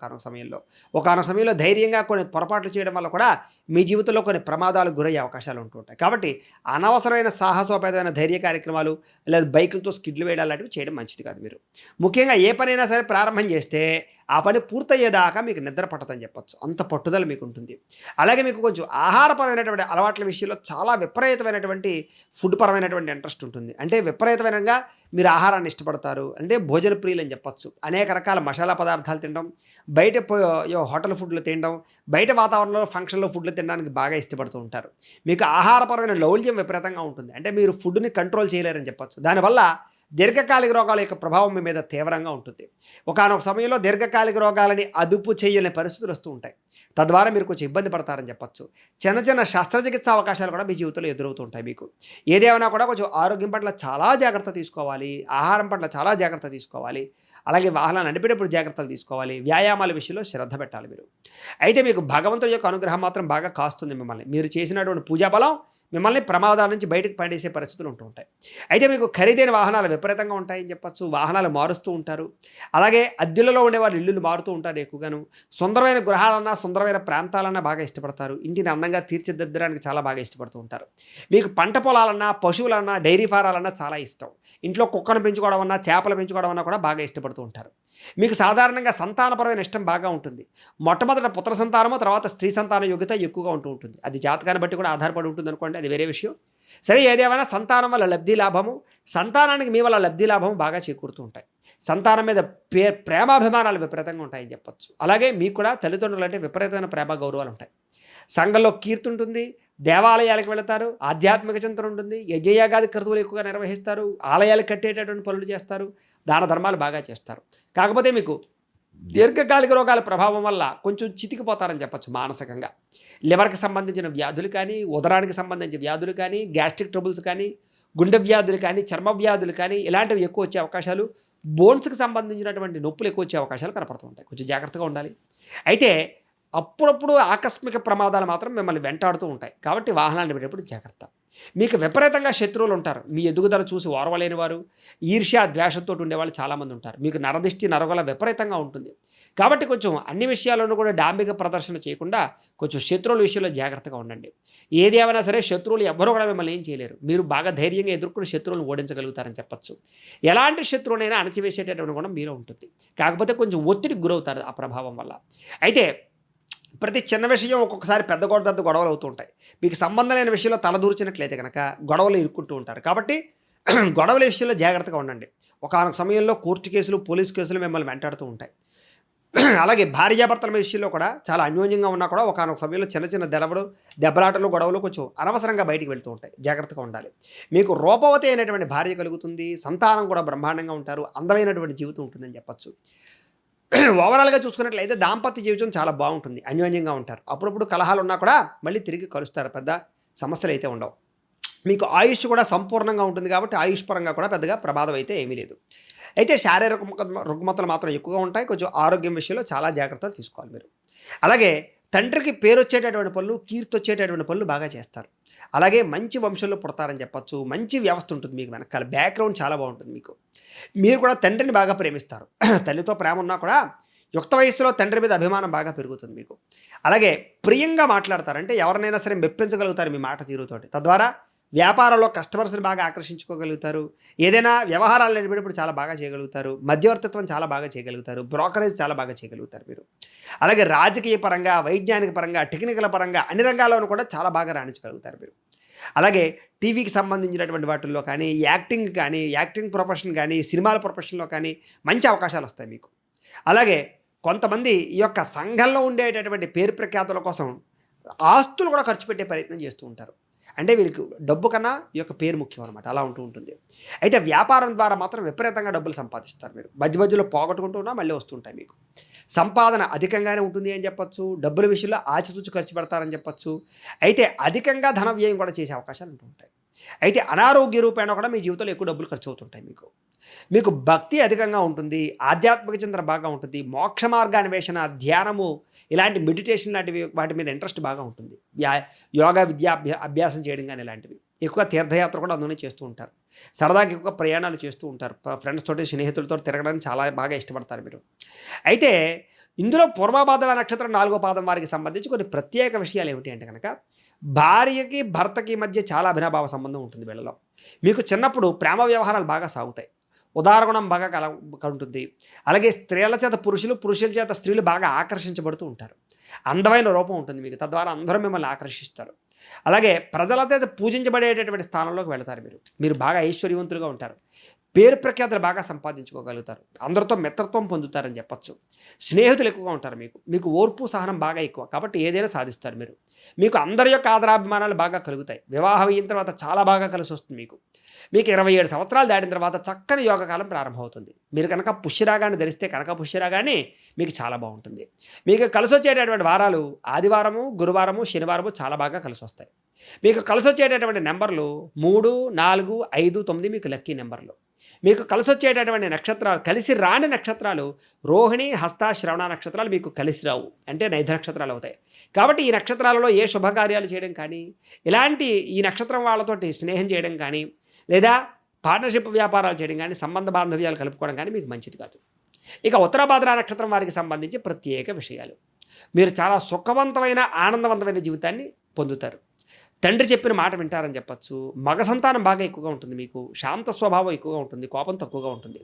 ఒకానొక సమయంలో ధైర్యంగా కొన్ని పొరపాట్లు చేయడం వల్ల కూడా మీ జీవితంలో కొన్ని ప్రమాదాలకు గురయ్యే అవకాశాలు ఉంటూ ఉంటాయి. కాబట్టి అనవసరమైన సాహసోపేతమైన ధైర్య కార్యక్రమాలు లేదా బైకులతో స్కిడ్లు వేయడం లాంటివి చేయడం మంచిది కాదు. మీరు ముఖ్యంగా ఏ పనైనా సరే ప్రారంభం చేస్తే ఆ పని పూర్తయ్యేదాకా మీకు నిద్ర పట్టదని చెప్పొచ్చు. అంత పట్టుదల మీకు ఉంటుంది. అలాగే మీకు కొంచెం ఆహారపరమైనటువంటి అలవాట్ల విషయంలో చాలా విపరీతమైనటువంటి ఫుడ్ పరమైనటువంటి ఇంట్రెస్ట్ ఉంటుంది. అంటే విపరీతమైనంగా మీరు ఆహారాన్ని ఇష్టపడతారు. అంటే భోజన ప్రియులని చెప్పొచ్చు. అనేక రకాల మసాలా పదార్థాలు తినడం, బయట హోటల్ ఫుడ్‌లు తినడం, బయట వాతావరణంలో ఫంక్షన్‌లో ఫుడ్‌లు తినడానికి బాగా ఇష్టపడుతూ ఉంటారు. మీకు ఆహారపరమైన లౌల్యం విపరీతంగా ఉంటుంది. అంటే మీరు ఫుడ్‌ని కంట్రోల్ చేయలేరని చెప్పొచ్చు. దానివల్ల దీర్ఘకాలిక రోగాల యొక్క ప్రభావం మీ మీద తీవ్రంగా ఉంటుంది. ఒకానొక సమయంలో దీర్ఘకాలిక రోగాలని అదుపు చేయలేని పరిస్థితులు వస్తూ ఉంటాయి. తద్వారా మీరు కొంచెం ఇబ్బంది పడతారని చెప్పొచ్చు. చిన్న చిన్న శస్త్రచికిత్స అవకాశాలు కూడా మీ జీవితంలో ఎదురవుతూ ఉంటాయి మీకు. ఏదేమైనా కూడా కొంచెం ఆరోగ్యం పట్ల చాలా జాగ్రత్త తీసుకోవాలి. ఆహారం పట్ల చాలా జాగ్రత్త తీసుకోవాలి. అలాగే వాహనాలు నడిపేటప్పుడు జాగ్రత్తలు తీసుకోవాలి. వ్యాయామాల విషయంలో శ్రద్ధ పెట్టాలి మీరు. అయితే మీకు భగవంతుడి యొక్క అనుగ్రహం మాత్రం బాగా కాస్తుంది మిమ్మల్ని. మీరు చేసినటువంటి పూజా బలం మిమ్మల్ని ప్రమాదాల నుంచి బయటకు పడేసే పరిస్థితులు ఉంటూ ఉంటాయి. అయితే మీకు ఖరీదైన వాహనాలు విపరీతంగా ఉంటాయని చెప్పొచ్చు. వాహనాలు మారుస్తూ ఉంటారు. అలాగే అద్దెలలో ఉండేవారు ఇల్లులు మారుతూ ఉంటారు ఎక్కువగాను. సుందరమైన గృహాలన్నా, సుందరమైన ప్రాంతాలన్నా బాగా ఇష్టపడతారు. ఇంటిని అందంగా తీర్చిదిద్దడానికి చాలా బాగా ఇష్టపడుతూ ఉంటారు. మీకు పంట పొలాలన్నా, పశువులన్నా, డైరీ ఫారాలన్నా చాలా ఇష్టం. ఇంట్లో కుక్కను పెంచుకోవడం అన్నా, చేపలు పెంచుకోవడం అన్నా కూడా బాగా ఇష్టపడుతూ ఉంటారు. మీకు సాధారణంగా సంతానపరమైన ఇష్టం బాగా ఉంటుంది. మొట్టమొదట పుత్ర సంతానము, తర్వాత స్త్రీ సంతాన యోగ్యత ఎక్కువగా ఉంటూ ఉంటుంది. అది జాతకాన్ని బట్టి కూడా ఆధారపడి ఉంటుంది అనుకోండి, అది వేరే విషయం. సరే, ఏదేమైనా సంతానం వల్ల లబ్ధి లాభము, సంతానానికి మీ వల్ల లబ్ధి లాభము బాగా చేకూరుతూ ఉంటాయి. సంతానం మీద ప్రేమాభిమానాలు విపరీతంగా ఉంటాయని చెప్పొచ్చు. అలాగే మీకు కూడా తల్లిదండ్రులు అంటే విపరీతమైన ప్రేమ గౌరవాలు ఉంటాయి. సంఘంలో కీర్తి ఉంటుంది. దేవాలయాలకు వెళతారు. ఆధ్యాత్మిక చింతన ఉంటుంది. యజ్ఞయాగాది క్రతువులు ఎక్కువగా నిర్వహిస్తారు. ఆలయాలు కట్టేటటువంటి పనులు చేస్తారు. దాన ధర్మాలు బాగా చేస్తారు. కాకపోతే మీకు దీర్ఘకాలిక రోగాల ప్రభావం వల్ల కొంచెం చితికిపోతారని చెప్పొచ్చు మానసికంగా. లివర్కి సంబంధించిన వ్యాధులు కానీ, ఉదరానికి సంబంధించిన వ్యాధులు కానీ, గ్యాస్ట్రిక్ ట్రబుల్స్ కానీ, గుండె వ్యాధులు కానీ, చర్మ వ్యాధులు కానీ ఇలాంటివి ఎక్కువ వచ్చే అవకాశాలు, బోన్స్కి సంబంధించినటువంటి నొప్పులు ఎక్కువ వచ్చే అవకాశాలు కనపడుతూ ఉంటాయి. కొంచెం జాగ్రత్తగా ఉండాలి. అయితే అప్పుడప్పుడు ఆకస్మిక ప్రమాదాలు మాత్రం మిమ్మల్ని వెంటాడుతూ ఉంటాయి. కాబట్టి వాహనాలు నడిపేటప్పుడు జాగ్రత్త. మీకు విపరీతంగా శత్రువులు ఉంటారు. మీ ఎదుగుదల చూసి ఓర్వలేని వారు, ఈర్ష్య ద్వేషంతో ఉండేవాళ్ళు చాలామంది ఉంటారు. మీకు నరదిష్టి నరగొల విపరీతంగా ఉంటుంది. కాబట్టి కొంచెం అన్ని విషయాల్లోనూ కూడా డాంబిక ప్రదర్శన చేయకుండా కొంచెం శత్రువుల విషయంలో జాగ్రత్తగా ఉండండి. ఏది ఏమైనా సరే శత్రువులు ఎవ్వరూ కూడా మిమ్మల్ని ఏం చేయలేరు. మీరు బాగా ధైర్యంగా ఎదుర్కొని శత్రువులను ఓడించగలుగుతారని చెప్పొచ్చు. ఎలాంటి శత్రువునైనా అణచివేసేటటువంటి కూడా మీలో ఉంటుంది. కాకపోతే కొంచెం ఒత్తిడికి గురవుతారు ఆ ప్రభావం వల్ల. అయితే ప్రతి చిన్న విషయం ఒక్కొక్కసారి పెద్ద గొడవలు అవుతూ ఉంటాయి. మీకు సంబంధం లేని విషయంలో తలదూర్చినట్లయితే కనుక గొడవలు ఇరుక్కుంటూ ఉంటారు. కాబట్టి గొడవల విషయంలో జాగ్రత్తగా ఉండండి. ఒకానొక సమయంలో కోర్టు కేసులు, పోలీసు కేసులు మిమ్మల్ని వెంటాడుతూ ఉంటాయి. అలాగే భార్యాభర్తల విషయంలో కూడా చాలా అన్యోన్యంగా ఉన్నా కూడా ఒకానొక సమయంలో చిన్న చిన్న దెబ్బలాటలు, గొడవలు కొంచెం అనవసరంగా బయటికి వెళ్తూ ఉంటాయి. జాగ్రత్తగా ఉండాలి. మీకు రూపవతి అయినటువంటి భార్య కలుగుతుంది. సంతానం కూడా బ్రహ్మాండంగా ఉంటారు. అందమైనటువంటి జీవితం ఉంటుందని చెప్పచ్చు. ఓవరాల్గా చూసుకున్నట్లయితే దాంపత్య జీవితం చాలా బాగుంటుంది. అన్యోన్యంగా ఉంటారు. అప్పుడప్పుడు కలహాలు ఉన్నా కూడా మళ్ళీ తిరిగి కలుస్తారు. పెద్ద సమస్యలు అయితే ఉండవు. మీకు ఆయుష్ కూడా సంపూర్ణంగా ఉంటుంది. కాబట్టి ఆయుష్ పరంగా కూడా పెద్దగా ప్రమాదం అయితే ఏమీ లేదు. అయితే శారీరక రుగ్మతలు మాత్రం ఎక్కువగా ఉంటాయి. కొంచెం ఆరోగ్యం విషయంలో చాలా జాగ్రత్తలు తీసుకోవాలి మీరు. అలాగే తండ్రికి పేరు వచ్చేటటువంటి పనులు, కీర్తి వచ్చేటటువంటి పనులు బాగా చేస్తారు. అలాగే మంచి వంశంలో పుడతారని చెప్పొచ్చు. మంచి వ్యవస్థ ఉంటుంది మీకు వెనకాల. బ్యాక్గ్రౌండ్ చాలా బాగుంటుంది మీకు. మీరు కూడా తండ్రిని బాగా ప్రేమిస్తారు. తల్లితో ప్రేమ ఉన్నా కూడా యుక్త వయస్సులో తండ్రి మీద అభిమానం బాగా పెరుగుతుంది మీకు. అలాగే ప్రియంగా మాట్లాడతారు. అంటే ఎవరినైనా సరే మెప్పించగలుగుతారు మీ మాట తీరుతోటి. తద్వారా వ్యాపారంలో కస్టమర్స్ని బాగా ఆకర్షించుకోగలుగుతారు. ఏదైనా వ్యవహారాలు నడిపేటప్పుడు చాలా బాగా చేయగలుగుతారు. మధ్యవర్తిత్వం చాలా బాగా చేయగలుగుతారు. బ్రోకరేజ్ చాలా బాగా చేయగలుగుతారు మీరు. అలాగే రాజకీయ పరంగా, వైజ్ఞానిక పరంగా, టెక్నికల్ పరంగా అన్ని రంగాల్లోనూ కూడా చాలా బాగా రాణించగలుగుతారు మీరు. అలాగే టీవీకి సంబంధించినటువంటి వాటిల్లో కానీ, యాక్టింగ్ ప్రొఫెషన్ కానీ, సినిమాల ప్రొఫెషన్లో కానీ మంచి అవకాశాలు వస్తాయి మీకు. అలాగే కొంతమంది ఈ యొక్క సంఘంలో ఉండేటటువంటి పేరు ప్రఖ్యాతుల కోసం ఆస్తులు కూడా ఖర్చు పెట్టే ప్రయత్నం చేస్తూ ఉంటారు. అంటే వీళ్ళకి డబ్బు కన్నా ఈ యొక్క పేరు ముఖ్యం అనమాట. అలా ఉంటూ ఉంటుంది. అయితే వ్యాపారం ద్వారా మాత్రం విపరీతంగా డబ్బులు సంపాదిస్తారు మీరు. మధ్యలో పోగొట్టుకుంటూ ఉన్నా మళ్ళీ వస్తుంటాయి మీకు. సంపాదన అధికంగానే ఉంటుంది అని చెప్పొచ్చు. డబ్బుల విషయంలో ఆచితూచి ఖర్చు పెడతారని చెప్పొచ్చు. అయితే అధికంగా ధన వ్యయం కూడా చేసే అవకాశాలు ఉంటూ ఉంటాయి. అయితే అనారోగ్య రూపేణ కూడా మీ జీవితంలో ఎక్కువ డబ్బులు ఖర్చు అవుతుంటాయి మీకు భక్తి అధికంగా ఉంటుంది. ఆధ్యాత్మిక చింతన బాగా ఉంటుంది. మోక్ష మార్గాన్వేషణ, ధ్యానము, ఇలాంటి మెడిటేషన్ లాంటివి వాటి మీద ఇంట్రెస్ట్ బాగా ఉంటుంది. యోగా అభ్యాసం చేయడం కానీ ఇలాంటివి. ఎక్కువ తీర్థయాత్ర కూడా అందులోనే చేస్తూ ఉంటారు. సరదాగా ఎక్కువ ప్రయాణాలు చేస్తూ ఉంటారు. ఫ్రెండ్స్ తోటి, స్నేహితులతో తిరగడానికి చాలా బాగా ఇష్టపడతారు మీరు. అయితే ఇందులో పూర్వభాద్ర నక్షత్రం 4వ పాదం వారికి సంబంధించి కొన్ని ప్రత్యేక విషయాలు ఏమిటి అంటే కనుక, భార్యకి భర్తకి మధ్య చాలా అభినాభావ సంబంధం ఉంటుంది వీళ్ళలో. మీకు చిన్నప్పుడు ప్రేమ వ్యవహారాలు బాగా సాగుతాయి. ఉదారగుణం బాగా ఉంటుంది. అలాగే స్త్రీల చేత పురుషులు, పురుషుల చేత స్త్రీలు బాగా ఆకర్షించబడుతూ ఉంటారు. అందమైన రూపం ఉంటుంది మీకు. తద్వారా అందరూ మిమ్మల్ని ఆకర్షిస్తారు. అలాగే ప్రజల చేత పూజించబడేటటువంటి స్థానంలోకి వెళతారు మీరు. మీరు బాగా ఐశ్వర్యవంతులుగా ఉంటారు. పేరు ప్రఖ్యాతులు బాగా సంపాదించుకోగలుగుతారు. అందరితో మిత్రత్వం పొందుతారని చెప్పొచ్చు. స్నేహితులు ఎక్కువగా ఉంటారు మీకు. మీకు ఓర్పు, సహనం బాగా ఎక్కువ. కాబట్టి ఏదైనా సాధిస్తారు మీరు. మీకు అందరి యొక్క ఆదరాభిమానాలు బాగా కలుగుతాయి. వివాహం అయిన తర్వాత చాలా బాగా కలిసి వస్తుంది మీకు. మీకు 27 సంవత్సరాలు దాటిన తర్వాత చక్కని యోగకాలం ప్రారంభమవుతుంది. మీరు కనుక పుష్యరాగాన్ని ధరిస్తే కనుక పుష్యరాగాన్ని మీకు చాలా బాగుంటుంది. మీకు కలిసి వచ్చేటటువంటి వారాలు ఆదివారము, గురువారము, శనివారము చాలా బాగా కలిసి వస్తాయి. మీకు కలిసి వచ్చేటటువంటి నెంబర్లు 3, 4, 5, 9 మీకు లక్కీ నెంబర్లు. మీకు కలిసి వచ్చేటటువంటి నక్షత్రాలు, కలిసి రాని నక్షత్రాలు రోహిణి, హస్త, శ్రవణ నక్షత్రాలు మీకు కలిసి రావు. అంటే నైధ నక్షత్రాలు అవుతాయి. కాబట్టి ఈ నక్షత్రాలలో ఏ శుభకార్యాలు చేయడం కానీ, ఇలాంటి ఈ నక్షత్రం వాళ్ళతోటి స్నేహం చేయడం కానీ, లేదా పార్ట్నర్షిప్ వ్యాపారాలు చేయడం కానీ, సంబంధ బాంధవ్యాలు కలుపుకోవడం కానీ మీకు మంచిది కాదు. ఇక ఉత్తరాభాద్ర నక్షత్రం వారికి సంబంధించి ప్రత్యేక విషయాలు. మీరు చాలా సుఖవంతమైన, ఆనందవంతమైన జీవితాన్ని పొందుతారు. తండ్రి చెప్పిన మాట వింటారని చెప్పచ్చు. మగ సంతానం బాగా ఎక్కువగా ఉంటుంది మీకు. శాంత స్వభావం ఎక్కువగా ఉంటుంది. కోపం తక్కువగా ఉంటుంది.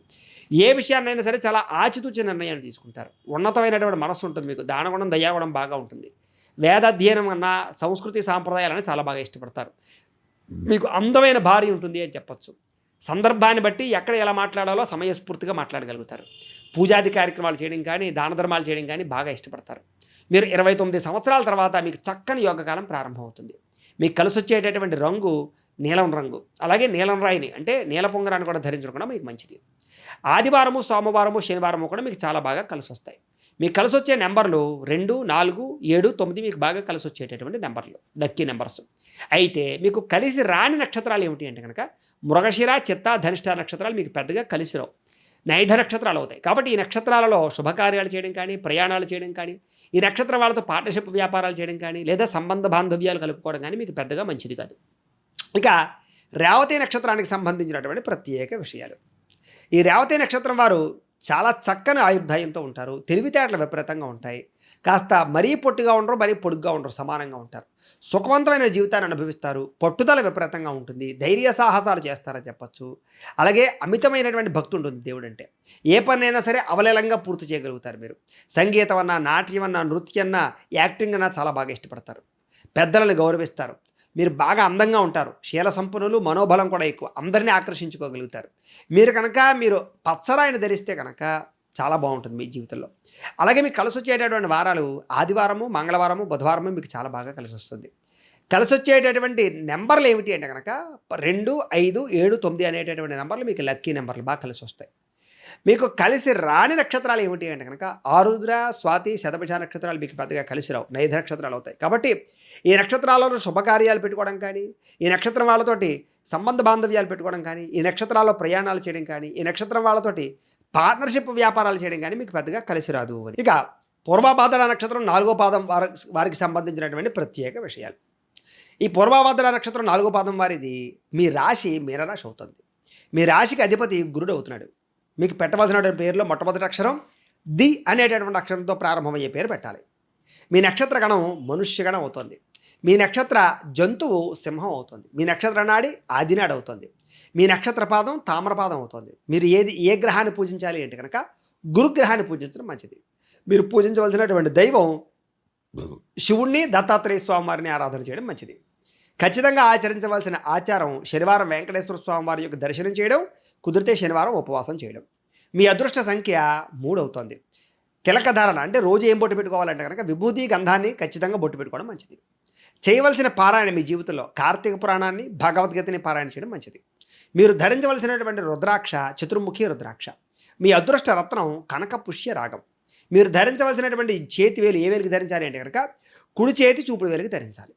ఏ విషయాన్నైనా సరే చాలా ఆచితూచి నిర్ణయాన్ని తీసుకుంటారు. ఉన్నతమైనటువంటి మనస్సు ఉంటుంది మీకు. దానగుణం, దయాగుణం బాగా ఉంటుంది. వేదాధ్యయనం అన్నా, సంస్కృతి సాంప్రదాయాలని చాలా బాగా ఇష్టపడతారు. మీకు అందమైన భార్య ఉంటుంది అని చెప్పచ్చు. సందర్భాన్ని బట్టి ఎక్కడ ఎలా మాట్లాడాలో సమయస్ఫూర్తిగా మాట్లాడగలుగుతారు. పూజాది కార్యక్రమాలు చేయడం కానీ, దాన ధర్మాలు చేయడం కానీ బాగా ఇష్టపడతారు. మీరు 29 సంవత్సరాల తర్వాత మీకు చక్కని యోగకాలం ప్రారంభమవుతుంది. మీకు కలిసి వచ్చేటటువంటి రంగు నీలం రంగు. అలాగే నీలం రాయిని అంటే నీల పొంగరాన్ని కూడా ధరించడం కూడా మీకు మంచిది. ఆదివారము, సోమవారము, శనివారము కూడా మీకు చాలా బాగా కలిసి వస్తాయి. మీకు కలిసి వచ్చే నెంబర్లు 2, 4, 7, 9 మీకు బాగా కలిసి వచ్చేటటువంటి నెంబర్లు, లక్కీ నెంబర్స్. అయితే మీకు కలిసి రాని నక్షత్రాలు ఏమిటి అంటే కనుక మృగశిర, చిత్త, ధనిష్ట నక్షత్రాలు మీకు పెద్దగా కలిసి రావు. నైధ నక్షత్రాలు అవుతాయి. కాబట్టి ఈ నక్షత్రాలలో శుభకార్యాలు చేయడం కానీ, ప్రయాణాలు చేయడం కానీ, ఈ నక్షత్రం వాళ్ళతో పార్ట్నర్షిప్ వ్యాపారాలు చేయడం కానీ, లేదా సంబంధ బాంధవ్యాలు కలుపుకోవడం కానీ మీకు పెద్దగా మంచిది కాదు. ఇక రేవతి నక్షత్రానికి సంబంధించినటువంటి ప్రత్యేక విషయాలు. ఈ రేవతి నక్షత్రం వారు చాలా చక్కని ఆయుర్దాయంతో ఉంటారు. తెలివితేటలు విపరీతంగా ఉంటాయి. కాస్త మరీ పొట్టిగా ఉండరు, మరీ పొడుగ్గా ఉండరు, సమానంగా ఉంటారు. సుఖవంతమైన జీవితాన్ని అనుభవిస్తారు. పట్టుదల విపరీతంగా ఉంటుంది. ధైర్య సాహసాలు చేస్తారని చెప్పచ్చు. అలాగే అమితమైనటువంటి భక్తి ఉంటుంది దేవుడు అంటే. ఏ పనైనా సరే అవలేలంగా పూర్తి చేయగలుగుతారు మీరు. సంగీతం అన్నా, నాట్యం అన్నా, నృత్యం అన్నా, యాక్టింగ్ అన్నా చాలా బాగా ఇష్టపడతారు. పెద్దలను గౌరవిస్తారు. మీరు బాగా అందంగా ఉంటారు. శీల సంపన్నులు, మనోబలం కూడా ఎక్కువ. అందరినీ ఆకర్షించుకోగలుగుతారు. మీరు పచ్చరాయిని ధరిస్తే కనుక చాలా బాగుంటుంది మీ జీవితంలో. అలాగే మీకు కలిసి వచ్చేటటువంటి వారాలు ఆదివారము, మంగళవారము, బుధవారము మీకు చాలా బాగా కలిసి వస్తుంది. కలిసి వచ్చేటటువంటి నెంబర్లు ఏమిటి అంటే కనుక 2, 5, 7, 9 అనేటటువంటి నెంబర్లు మీకు లక్కీ నెంబర్లు బాగా కలిసి వస్తాయి. మీకు కలిసి రాని నక్షత్రాలు ఏమిటి అంటే కనుక ఆరుద్ర, స్వాతి, శతభిష నక్షత్రాలు మీకు పెద్దగా కలిసి రావు. నైధ నక్షత్రాలు అవుతాయి. కాబట్టి ఈ నక్షత్రాలలో శుభకార్యాలు పెట్టుకోవడం కానీ, ఈ నక్షత్రం వాళ్ళతోటి సంబంధ బాంధవ్యాలు పెట్టుకోవడం కానీ, ఈ నక్షత్రాల్లో ప్రయాణాలు చేయడం కానీ, ఈ నక్షత్రం వాళ్ళతోటి పార్ట్నర్షిప్ వ్యాపారాలు చేయడం కానీ మీకు పెద్దగా కలిసి రాదు అని. ఇక పూర్వభాద్ర నక్షత్రం 4వ పాదం వారికి సంబంధించినటువంటి ప్రత్యేక విషయాలు. ఈ పూర్వభాద్ర నక్షత్రం 4వ పాదం వారిది మీ రాశి మీనరాశి అవుతుంది. మీ రాశికి అధిపతి గురుడు అవుతున్నాడు. మీకు పెట్టవలసినటువంటి పేరులో మొట్టమొదటి అక్షరం ది అనేటటువంటి అక్షరంతో ప్రారంభమయ్యే పేరు పెట్టాలి. మీ నక్షత్ర గణం మనుష్యగణం అవుతుంది. మీ నక్షత్ర జంతువు సింహం అవుతుంది. మీ నక్షత్ర నాడి ఆదినాడు అవుతుంది. మీ నక్షత్ర పాదం తామ్రపాదం అవుతుంది. మీరు ఏ గ్రహాన్ని పూజించాలి అంటే కనుక గురుగ్రహాన్ని పూజించడం మంచిది. మీరు పూజించవలసినటువంటి దైవం శివుణ్ణి, దత్తాత్రేయ స్వామివారిని ఆరాధన చేయడం మంచిది. ఖచ్చితంగా ఆచరించవలసిన ఆచారం శనివారం వెంకటేశ్వర స్వామివారి యొక్క దర్శనం చేయడం, కుదిరితే శనివారం ఉపవాసం చేయడం. మీ అదృష్ట సంఖ్య 3 అవుతుంది. తిలకధారణ అంటే రోజు ఏం బొట్టు పెట్టుకోవాలంటే కనుక విభూతి గంధాన్ని ఖచ్చితంగా బొట్టు పెట్టుకోవడం మంచిది. చేయవలసిన పారాయణ మీ జీవితంలో కార్తీక పురాణాన్ని, భగవద్గీతని పారాయణ చేయడం మంచిది. మీరు ధరించవలసినటువంటి రుద్రాక్ష చతుర్ముఖి రుద్రాక్ష. మీ అదృష్ట రత్నం కనక పుష్య రాగం. మీరు ధరించవలసినటువంటి చేతి వేలు ఏ వేలికి ధరించాలి అంటే కనుక కుడి చేతి చూపుడు వేలికి ధరించాలి.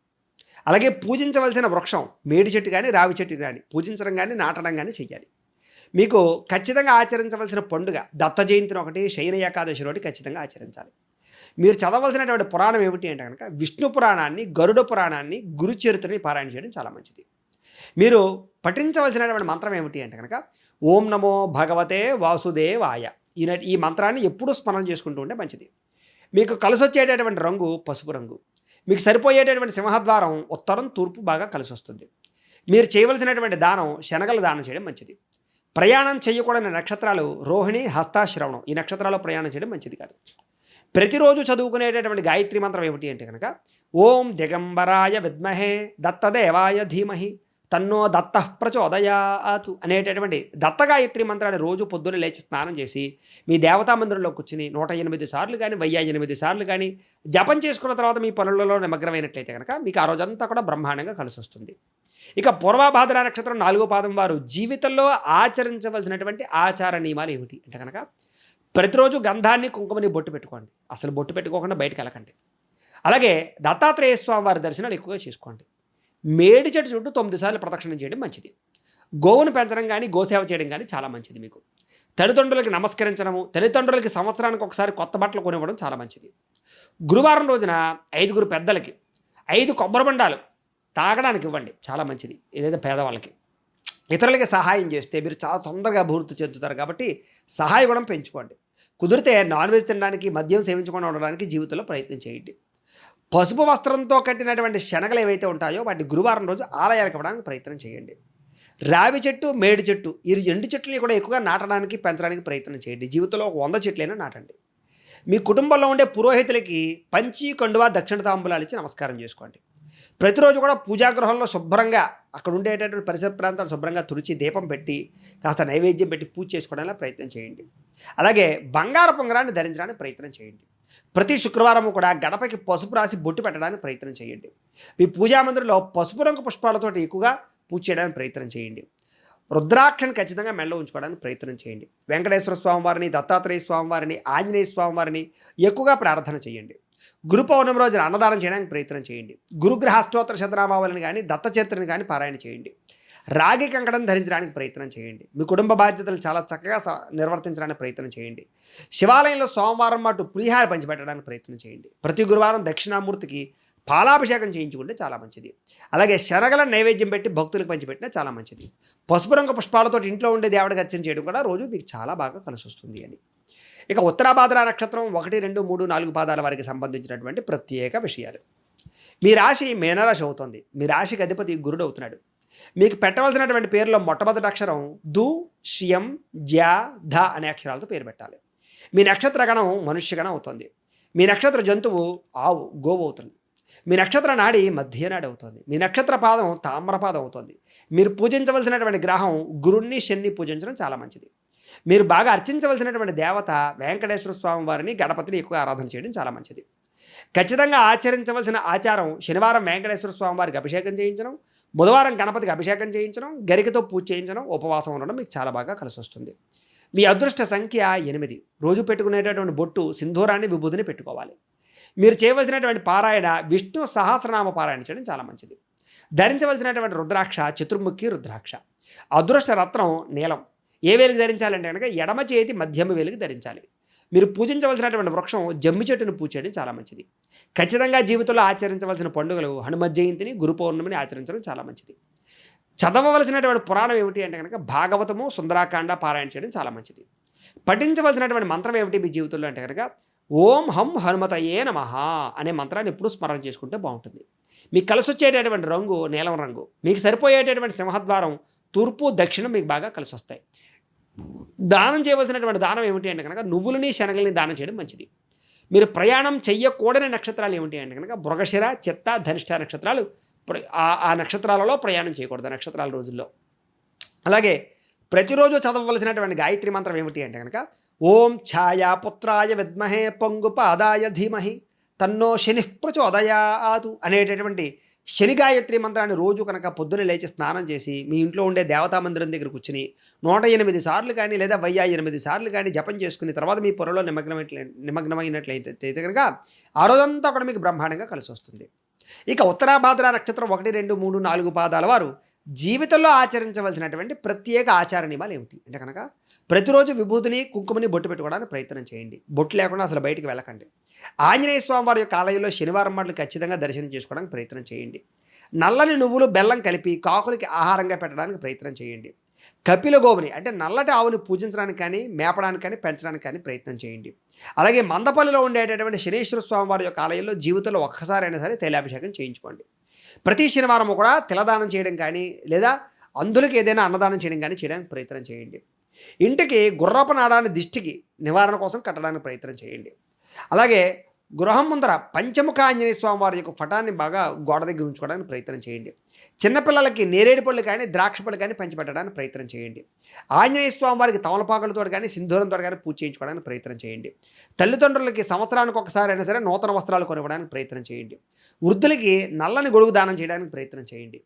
అలాగే పూజించవలసిన వృక్షం మేడి చెట్టు కానీ, రావి చెట్టు కానీ పూజించడం కానీ, నాటడం కానీ చెయ్యాలి. మీకు ఖచ్చితంగా ఆచరించవలసిన పండుగ దత్త జయంతిని ఒకటి, శయన ఏకాదశి ఒకటి ఖచ్చితంగా ఆచరించాలి. మీరు చదవలసినటువంటి పురాణం ఏమిటి అంటే కనుక విష్ణు పురాణాన్ని, గరుడ పురాణాన్ని, గురుచరిత్రని పారాయణ చేయడం చాలా మంచిది. మీరు పఠించవలసినటువంటి మంత్రం ఏమిటి అంటే కనుక ఓం నమో భగవతే వాసుదేవాయ. ఈ మంత్రాన్ని ఎప్పుడూ స్మరణ చేసుకుంటూ ఉంటే మంచిది. మీకు కలిసి వచ్చేటటువంటి రంగు పసుపు రంగు. మీకు సరిపోయేటటువంటి సింహద్వారం ఉత్తరం, తూర్పు బాగా కలిసి వస్తుంది. మీరు చేయవలసినటువంటి దానం శనగల దానం చేయడం మంచిది. ప్రయాణం చేయకూడని నక్షత్రాలు రోహిణి, హస్త, శ్రవణం. ఈ నక్షత్రాల్లో ప్రయాణం చేయడం మంచిది కాదు. ప్రతిరోజు చదువుకునేటటువంటి గాయత్రి మంత్రం ఏమిటి అంటే కనుక ఓం దిగంబరాయ విద్మహే దత్తదేవాయ ధీమహి తన్నో దత్త ప్రచోదయాతు అనేటటువంటి దత్త గాయత్రి మంత్రాన్ని రోజు పొద్దున్న లేచి స్నానం చేసి మీ దేవతా మందిరంలో కూర్చుని 108 సార్లు కానీ 1008 సార్లు కానీ జపం చేసుకున్న తర్వాత మీ పనులలో నిమగ్నమైనట్లయితే కనుక మీకు ఆ రోజంతా కూడా బ్రహ్మాండంగా కలిసి వస్తుంది. ఇక పూర్వభాద్ర నక్షత్రం 4వ పాదం వారు జీవితంలో ఆచరించవలసినటువంటి ఆచార నియమాలు ఏమిటి అంటే కనుక ప్రతిరోజు గంధాన్ని కుంకుమని బొట్టు పెట్టుకోండి. అసలు బొట్టు పెట్టుకోకుండా బయటకు వెళ్ళకండి. అలాగే దత్తాత్రేయ స్వామి వారి దర్శనాలు ఎక్కువగా చేసుకోండి. మేడి చెట్టు చుట్టూ 9 సార్లు ప్రదక్షిణం చేయడం మంచిది. గోవును పెంచడం కానీ గోసేవ చేయడం కానీ చాలా మంచిది. మీకు తల్లిదండ్రులకి నమస్కరించడము, తల్లిదండ్రులకి సంవత్సరానికి ఒకసారి కొత్త బట్టలు కొనివ్వడం చాలా మంచిది. గురువారం రోజున 5 పెద్దలకి 5 కొబ్బరి బొండాలు తాగడానికి ఇవ్వండి, చాలా మంచిది. ఏదైతే పేదవాళ్ళకి ఇతరులకి సహాయం చేస్తే మీరు చాలా తొందరగా అభివృద్ధి చెందుతారు. కాబట్టి సహాయ గుణం పెంచుకోండి. కుదిరితే నాన్ వెజ్ తినడానికి, మద్యం సేవించకుండా ఉండడానికి జీవితంలో ప్రయత్నం చేయండి. పసుపు వస్త్రంతో కట్టినటువంటి శనగలు ఏవైతే ఉంటాయో వాటి గురువారం రోజు ఆలయాలకు ఇవ్వడానికి ప్రయత్నం చేయండి. రావి చెట్టు, మేడి చెట్టు ఈ 2 చెట్లని కూడా ఎక్కువగా నాటడానికి, పెంచడానికి ప్రయత్నం చేయండి. జీవితంలో 100 చెట్లైనా నాటండి. మీ కుటుంబంలో ఉండే పురోహితులకి పంచి, కండువా, దక్షిణ తాంబూలాలు ఇచ్చి నమస్కారం చేసుకోండి. ప్రతిరోజు కూడా పూజాగృహంలో శుభ్రంగా అక్కడ ఉండేటటువంటి పరిసర ప్రాంతాలు శుభ్రంగా తుడిచి దీపం పెట్టి కాస్త నైవేద్యం పెట్టి పూజ చేసుకోవడానికి ప్రయత్నం చేయండి. అలాగే బంగారు పొంగరాన్ని ధరించడానికి ప్రయత్నం చేయండి. ప్రతి శుక్రవారం కూడా గడపకి పసుపు రాసి బొట్టు పెట్టడానికి ప్రయత్నం చేయండి. మీ పూజా మందిరంలో పసుపు రంగు పుష్పాలతో ఎక్కువగా పూజ చేయడానికి ప్రయత్నం చేయండి. రుద్రాక్షని ఖచ్చితంగా మెడలో ఉంచుకోవడానికి ప్రయత్నం చేయండి. వెంకటేశ్వర స్వామి వారిని, దత్తాత్రేయ స్వామి వారిని, ఆంజనేయ స్వామి వారిని ఎక్కువగా ప్రార్థన చేయండి. గురు పౌర్ణమి రోజున అన్నదానం చేయడానికి ప్రయత్నం చేయండి. గురుగ్రహ అష్టోత్తర శతనామావళిని కానీ దత్త చరిత్రని కానీ పారాయణ చేయండి. రాగి కంకణం ధరించడానికి ప్రయత్నం చేయండి. మీ కుటుంబ బాధ్యతలు చాలా చక్కగా నిర్వర్తించడానికి ప్రయత్నం చేయండి. శివాలయంలో సోమవారం పాటు పులిహార పంచిపెట్టడానికి ప్రయత్నం చేయండి. ప్రతి గురువారం దక్షిణామూర్తికి పాలాభిషేకం చేయించుకుంటే చాలా మంచిది. అలాగే శనగల నైవేద్యం పెట్టి భక్తులకు పంచిపెట్టినా చాలా మంచిది. పసుపు రంగు పుష్పాలతో ఇంట్లో ఉండే దేవుడికి అర్చన చేయడం కూడా రోజు మీకు చాలా బాగా కలిసి వస్తుంది అని. ఇక ఉత్తరాభాద్ర నక్షత్రం 1, 2, 3, 4 పాదాల వారికి సంబంధించినటువంటి ప్రత్యేక విషయాలు. మీ రాశి మీనరాశి అవుతుంది. మీ రాశికి అధిపతి గురుడు అవుతున్నాడు. మీకు పెట్టవలసినటువంటి పేరులో మొట్టమొదటి అక్షరం దు, షియం, జ్యా, ధ అనే అక్షరాలతో పేరు పెట్టాలి. మీ నక్షత్ర గణం మనుష్యగణం అవుతుంది. మీ నక్షత్ర జంతువు ఆవు, గోవు అవుతుంది. మీ నక్షత్ర నాడి మధ్యనాడి అవుతుంది. మీ నక్షత్ర పాదం తామ్రపాదం అవుతుంది. మీరు పూజించవలసినటువంటి గ్రహం గురుణ్ణి, శని పూజించడం చాలా మంచిది. మీరు బాగా అర్చించవలసినటువంటి దేవత వెంకటేశ్వర స్వామి వారిని, గణపతిని ఎక్కువ ఆరాధన చేయడం చాలా మంచిది. ఖచ్చితంగా ఆచరించవలసిన ఆచారం శనివారం వెంకటేశ్వర స్వామి వారికి అభిషేకం చేయించడం, బుధవారం గణపతికి అభిషేకం చేయించడం, గరికతో పూజ చేయించడం, ఉపవాసం ఉండడం మీకు చాలా బాగా కలిసి వస్తుంది. మీ అదృష్ట సంఖ్య 8. రోజు పెట్టుకునేటటువంటి బొట్టు సింధూరాన్ని, విభూతిని పెట్టుకోవాలి. మీరు చేయవలసినటువంటి పారాయణ విష్ణు సహస్రనామ పారాయణ చేయడం చాలా మంచిది. ధరించవలసినటువంటి రుద్రాక్ష చతుర్ముఖి రుద్రాక్ష. అదృష్ట రత్నం నీలం. ఏ వేలికి ధరించాలంటే కనుక ఎడమ చేతి మధ్యమ వేలికి ధరించాలి. మీరు పూజించవలసినటువంటి వృక్షం జమ్మి చెట్టును పూజ చేయడం చాలా మంచిది. ఖచ్చితంగా జీవితంలో ఆచరించవలసిన పండుగలు హనుమత్ జయంతిని, గురు పౌర్ణమిని ఆచరించడం చాలా మంచిది. చదవవలసినటువంటి పురాణం ఏమిటి అంటే కనుక భాగవతము, సుందరాకాండ పారాయణ చేయడం చాలా మంచిది. పఠించవలసినటువంటి మంత్రం ఏమిటి మీ జీవితంలో అంటే కనుక ఓం హం హనుమతయే నమః అనే మంత్రాన్ని ఎప్పుడూ స్మరణ చేసుకుంటే బాగుంటుంది. మీకు కలిసి వచ్చేటటువంటి రంగు నీలం రంగు. మీకు సరిపోయేటటువంటి సింహద్వారం తూర్పు, దక్షిణం మీకు బాగా కలిసి వస్తాయి. దానం చేయవలసినటువంటి దానం ఏమిటి అంటే కనుక నువ్వులని, శనగలని దానం చేయడం మంచిది. మీరు ప్రయాణం చెయ్యకూడని నక్షత్రాలు ఏమిటి అంటే కనుక మృగశిర, చిత్త, ధనిష్ట నక్షత్రాలు. ఆ నక్షత్రాలలో ప్రయాణం చేయకూడదు నక్షత్రాల రోజుల్లో. అలాగే ప్రతిరోజు చదవవలసినటువంటి గాయత్రి మంత్రం ఏమిటి అంటే కనుక ఓం ఛాయా పుత్రాయ విద్మహే పొంగుపాదాయ ధీమహి తన్నో శని ప్రచోదయాతు అనేటటువంటి శని గాయత్రి మంత్రాన్ని రోజు కనుక పొద్దున లేచి స్నానం చేసి మీ ఇంట్లో ఉండే దేవతా మందిరం దగ్గర కూర్చుని 108 సార్లు కానీ లేదా 1008 సార్లు కానీ జపం చేసుకుని తర్వాత మీ పొరలో నిమగ్నమైనట్లయితే కనుక ఆ రోజంతా కూడా మీకు బ్రహ్మాండంగా కలిసి వస్తుంది. ఇక ఉత్తరాభాద్ర నక్షత్రం 1, 2, 3, 4 పాదాల వారు జీవితంలో ఆచరించవలసినటువంటి ప్రత్యేక ఆచార నియమాలు ఏమిటి అంటే కనుక ప్రతిరోజు విభూతిని, కుంకుమని బొట్టు పెట్టుకోవడానికి ప్రయత్నం చేయండి. బొట్టు లేకుండా అసలు బయటికి వెళ్ళకండి. ఆంజనేయ స్వామి వారి యొక్క ఆలయంలో శనివారం మాటలు ఖచ్చితంగా దర్శనం చేసుకోవడానికి ప్రయత్నం చేయండి. నల్లని నువ్వులు, బెల్లం కలిపి కాకులకి ఆహారంగా పెట్టడానికి ప్రయత్నం చేయండి. కపిల గోవుని అంటే నల్లటి ఆవుని పూజించడానికి కానీ, మేపడానికి కానీ, పెంచడానికి కానీ ప్రయత్నం చేయండి. అలాగే మందపల్లిలో ఉండేటటువంటి శనీశ్వర స్వామి వారి యొక్క ఆలయంలో జీవితంలో ఒక్కసారైనా సరే తైలాభిషేకం చేయించుకోండి. ప్రతి శనివారం కూడా తిలదానం చేయడం కానీ లేదా అందులకి ఏదైనా అన్నదానం చేయడం కానీ చేయడానికి ప్రయత్నం చేయండి. ఇంటికి గుర్రపు నాడాన్ని దిష్టికి నివారణ కోసం కట్టడానికి ప్రయత్నం చేయండి. అలాగే గృహం ముందర పంచముఖ ఆంజనేయ స్వామి వారి యొక్క పటాన్ని బాగా గోడ దగ్గర ఉంచుకోవడానికి ప్రయత్నం చేయండి. చిన్నపిల్లలకి నేరేడు పళ్ళు కానీ ద్రాక్ష పళ్ళు కానీ పంచిపెట్టడానికి ప్రయత్నం చేయండి. ఆంజనేయ స్వామి వారికి తమలపాకులతో కానీ సింధూరంతో కానీ పూజ చేయించుకోవడానికి ప్రయత్నం చేయండి. తల్లిదండ్రులకి సంవత్సరానికి ఒకసారి అయినా సరే నూతన వస్త్రాలు కొనివ్వడానికి ప్రయత్నం చేయండి. వృద్ధులకి నల్లని గొడుగు దానం చేయడానికి ప్రయత్నం చేయండి.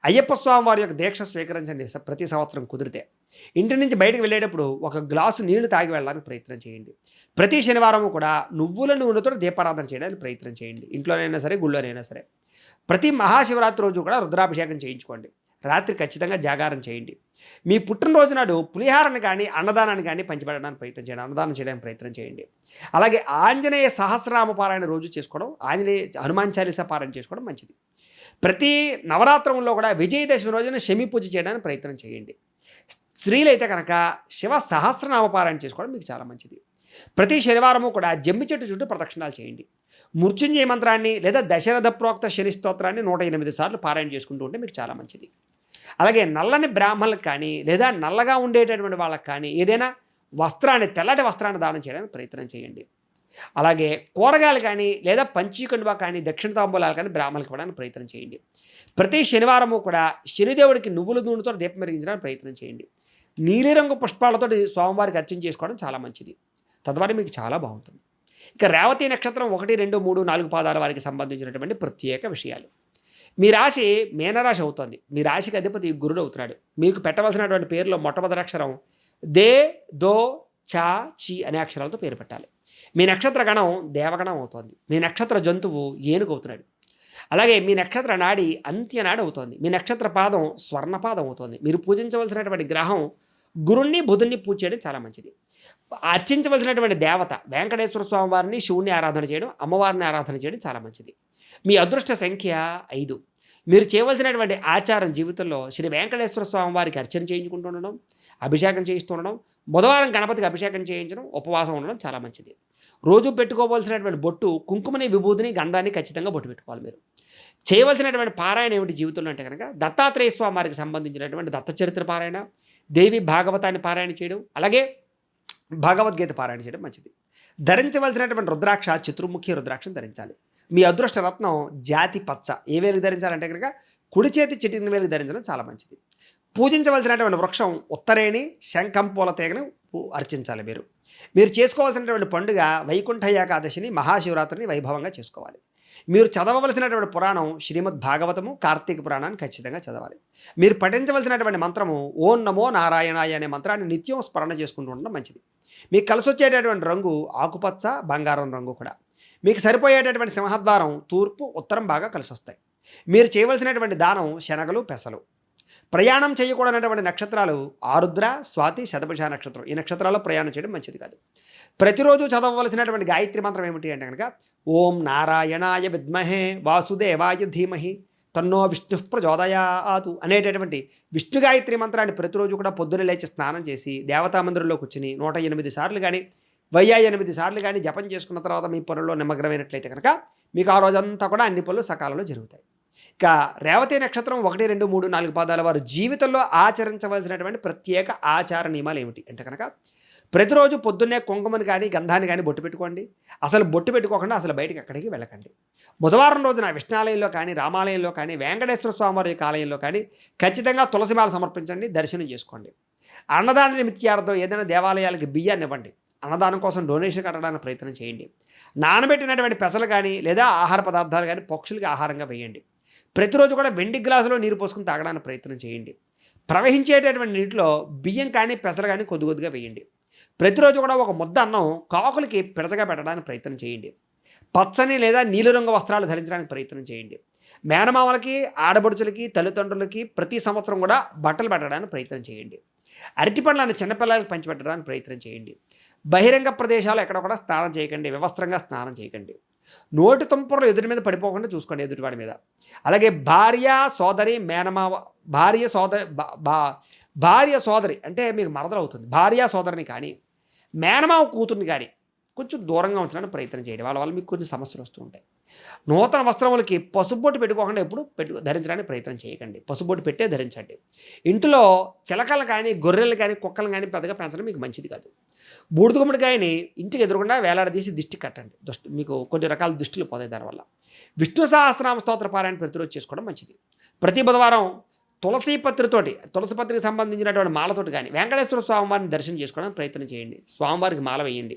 అయ్యప్ప స్వామి వారి యొక్క దీక్ష స్వీకరించండి ప్రతి సంవత్సరం కుదిరితే. ఇంటి నుంచి బయటకు వెళ్ళేటప్పుడు ఒక గ్లాసు నీళ్లు తాగి వెళ్ళడానికి ప్రయత్నం చేయండి. ప్రతి శనివారము కూడా నువ్వుల నూనెతో దీపారాధన చేయడానికి ప్రయత్నం చేయండి. ఇంట్లోనైనా సరే గుళ్ళోనైనా సరే. ప్రతి మహాశివరాత్రి రోజు కూడా రుద్రాభిషేకం చేయించుకోండి. రాత్రి ఖచ్చితంగా జాగారం చేయండి. మీ పుట్టినరోజు నాడు పులిహారాన్ని కానీ అన్నదానాన్ని కానీ పంచిపెట్టడానికి ప్రయత్నం చేయండి. అన్నదానం చేయడానికి ప్రయత్నం చేయండి. అలాగే ఆంజనేయ సహస్రనామ పారాయణ రోజు చేసుకోవడం, హనుమాన్ చాలీసా పారాయణ చేసుకోవడం మంచిది. ప్రతి నవరాత్రంలో కూడా విజయదశమి రోజున శమి పూజ చేయడానికి ప్రయత్నం చేయండి. స్త్రీలైతే కనుక శివ సహస్రనామ పారాయణ చేసుకోవడం మీకు చాలా మంచిది. ప్రతి శనివారము కూడా జమ్మి చెట్టు చుట్టూ ప్రదక్షిణాలు చేయండి. మృత్యుంజయ మంత్రాన్ని లేదా దశరథ ప్రోక్త శని స్తోత్రాన్ని 108 సార్లు పారాయణ చేసుకుంటూ ఉంటే మీకు చాలా మంచిది. అలాగే నల్లని బ్రాహ్మణులకు కానీ లేదా నల్లగా ఉండేటటువంటి వాళ్ళకి కానీ ఏదైనా తెల్లటి వస్త్రాన్ని దానం చేయడానికి ప్రయత్నం చేయండి. అలాగే కూరగాయలు కానీ లేదా పంచీకండువా కానీ దక్షిణ తాంబూలాలు కానీ బ్రాహ్మణులకు ఇవ్వడానికి ప్రయత్నం చేయండి. ప్రతి శనివారము కూడా శనిదేవుడికి నువ్వుల నూనెతో దీపం వెలిగించడానికి ప్రయత్నం చేయండి. నీలిరంగు పుష్పాలతో స్వామివారికి అర్చన చేసుకోవడం చాలా మంచిది. తద్వారా మీకు చాలా బాగుంటుంది. ఇక రేవతి నక్షత్రం 1, 2, 3, 4 పాదాల వారికి సంబంధించినటువంటి ప్రత్యేక విషయాలు. మీ రాశి మీనరాశి అవుతుంది. మీ రాశికి అధిపతి గురుడు అవుతున్నాడు. మీకు పెట్టవలసినటువంటి పేరులో మొట్టమొదటి అక్షరం దే, దో, చా, చి అనే అక్షరాలతో పేరు పెట్టాలి. మీ నక్షత్ర గణం దేవగణం అవుతోంది. మీ నక్షత్ర జంతువు ఏనుగు అవుతున్నాడు. అలాగే మీ నక్షత్ర నాడి అంత్యనాడి అవుతోంది. మీ నక్షత్ర పాదం స్వర్ణపాదం అవుతోంది. మీరు పూజించవలసినటువంటి గ్రహం గురుణ్ణి బుధుణ్ణి పూజ చేయడం చాలా మంచిది. అర్చించవలసినటువంటి దేవత వెంకటేశ్వర స్వామి వారిని శివుణ్ణి ఆరాధన చేయడం, అమ్మవారిని ఆరాధన చేయడం చాలా మంచిది. మీ అదృష్ట సంఖ్య 5. మీరు చేయవలసినటువంటి ఆచారం జీవితంలో శ్రీ వెంకటేశ్వర స్వామి వారికి అర్చన చేయించుకుంటూ ఉండడం, అభిషేకం చేయిస్తూ ఉండడం, బుధవారం గణపతికి అభిషేకం చేయించడం, ఉపవాసం ఉండడం చాలా మంచిది. రోజు పెట్టుకోవాల్సినటువంటి బొట్టు కుంకుమని, విభూతిని, గంధాన్ని ఖచ్చితంగా బొట్టు పెట్టుకోవాలి. మీరు చేయవలసినటువంటి పారాయణ ఏమిటి జీవితంలో అంటే కనుక దత్తాత్రేయ స్వామి వారికి సంబంధించినటువంటి దత్త చరిత్ర పారాయణ, దేవి భాగవతాన్ని పారాయణ చేయడం, అలాగే భగవద్గీత పారాయణ చేయడం మంచిది. ధరించవలసినటువంటి రుద్రాక్ష చతుర్ముఖి రుద్రాక్షను ధరించాలి. మీ అదృష్ట రత్నం జాతి పచ్చ. ఏ వేలికి ధరించాలంటే కనుక కుడి చేతి చిటికిన వేలికి ధరించడం చాలా మంచిది. పూజించవలసినటువంటి వృక్షం ఉత్తరేణి, శంఖం పూల తీగను అర్చించాలి. మీరు చేసుకోవాల్సినటువంటి పండుగ వైకుంఠ ఏకాదశిని, మహాశివరాత్రిని వైభవంగా చేసుకోవాలి. మీరు చదవవలసినటువంటి పురాణం శ్రీమద్ భాగవతము, కార్తీక పురాణాన్ని ఖచ్చితంగా చదవాలి. మీరు పఠించవలసినటువంటి మంత్రము ఓం నమో నారాయణాయ అనే మంత్రాన్ని నిత్యం స్మరణ చేసుకుంటూ ఉండడం మంచిది. మీకు కలిసి వచ్చేటటువంటి రంగు ఆకుపచ్చ, బంగారం రంగు కూడా. మీకు సరిపోయేటటువంటి సింహద్వారం తూర్పు, ఉత్తరం బాగా కలిసి వస్తాయి. మీరు చేయవలసినటువంటి దానం శనగలు, పెసలు. ప్రయాణం చేయకూడనటువంటి నక్షత్రాలు ఆరుద్ర, స్వాతి, శతభిష నక్షత్రం. ఈ నక్షత్రాల్లో ప్రయాణం చేయడం మంచిది కాదు. ప్రతిరోజు చదవవలసినటువంటి గాయత్రి మంత్రం ఏమిటి అంటే కనుక ఓం నారాయణాయ విద్మహే వాసుదేవాయ ధీమహి తన్నో విష్ణు ప్రచోదయాతు అనేటటువంటి విష్ణు గాయత్రి మంత్రాన్ని ప్రతిరోజు కూడా పొద్దున లేచి స్నానం చేసి దేవతా మందిరంలో కూర్చుని 108 సార్లు కానీ 1008 సార్లు కానీ జపం చేసుకున్న తర్వాత మీ పనుల్లో నిమగ్నమైనట్లయితే కనుక మీకు ఆ రోజంతా కూడా అన్ని పనులు సకాలంలో జరుగుతాయి. ఇక రేవతి నక్షత్రం 1, 2, 3, 4 పాదాల వారు జీవితంలో ఆచరించవలసినటువంటి ప్రత్యేక ఆచార నియమాలు ఏమిటి అంటే కనుక ప్రతిరోజు పొద్దున్నే కుంకుమని కానీ గంధాన్ని కానీ బొట్టు పెట్టుకోండి. అసలు బొట్టు పెట్టుకోకుండా అసలు బయటకు ఎక్కడికి వెళ్ళకండి. బుధవారం రోజున విష్ణాలయంలో కానీ, రామాలయంలో కానీ, వెంకటేశ్వర స్వామివారి యొక్క ఆలయంలో కానీ ఖచ్చితంగా తులసిమాల సమర్పించండి, దర్శనం చేసుకోండి. అన్నదాన నిమిత్యార్థం ఏదైనా దేవాలయాలకి బియ్యాన్ని ఇవ్వండి. అన్నదానం కోసం డొనేషన్ కట్టడానికి ప్రయత్నం చేయండి. నానబెట్టినటువంటి పెసలు కానీ లేదా ఆహార పదార్థాలు కానీ పక్షులకి ఆహారంగా వేయండి. ప్రతిరోజు కూడా వెండి గ్లాసులో నీరు పోసుకుని తాగడానికి ప్రయత్నం చేయండి. ప్రవహించేటటువంటి నీటిలో బియ్యం కానీ పెసలు కానీ కొద్ది కొద్దిగా వేయండి. ప్రతిరోజు కూడా ఒక ముద్ద అన్నం కాకులకి పిడచగా పెట్టడానికి ప్రయత్నం చేయండి. పచ్చని లేదా నీలిరంగు వస్త్రాలు ధరించడానికి ప్రయత్నం చేయండి. మేనమామలకి, ఆడబడుచులకి, తల్లిదండ్రులకి ప్రతి సంవత్సరం కూడా బట్టలు పెట్టడానికి ప్రయత్నం చేయండి. అరటి పండ్లను చిన్నపిల్లలకి పంచిపెట్టడానికి ప్రయత్నం చేయండి. బహిరంగ ప్రదేశాలు ఎక్కడ కూడా స్నానం చేయకండి, వివస్త్రంగా స్నానం చేయకండి. నోటి తుంపర్లు ఎదుటి మీద పడిపోకుండా చూసుకోండి, ఎదుటివాడి మీద. అలాగే భార్య సోదరి, మేనమావ, భార్య సోదరి అంటే మీకు మరదలు అవుతుంది. భార్య సోదరిని కానీ మేనమావ కూతుర్ని కానీ కొంచెం దూరంగా ఉంచడానికి ప్రయత్నం చేయండి. వాళ్ళ వల్ల మీకు కొంచెం సమస్యలు వస్తూ ఉంటాయి. నూతన వస్త్రములకి పసుబొట్టు పెట్టుకోకుండా ఎప్పుడు ధరించడానికి ప్రయత్నం చేయకండి. పసుబొట్టు పెట్టే ధరించండి. ఇంట్లో చిలకలు కానీ, గొర్రెలు కానీ, కుక్కలు కానీ పెద్దగా పెంచడం మీకు మంచిది కాదు. బూడిద గుమ్మడికాయని ఇంటికి ఎదురుగుండా వేలాడదీసి దిష్టి కట్టండి. మీకు కొన్ని రకాల దుష్టులు పోతాయి దానివల్ల. విష్ణు సహస్రనామ స్తోత్ర పారాయణ ప్రతిరోజు చేసుకోవడం మంచిది. ప్రతి బుధవారం తులసి పత్రికి సంబంధించినటువంటి మాలతోటి కానీ వెంకటేశ్వర స్వామివారిని దర్శనం చేసుకోవడానికి ప్రయత్నం చేయండి. స్వామివారికి మాల వేయండి.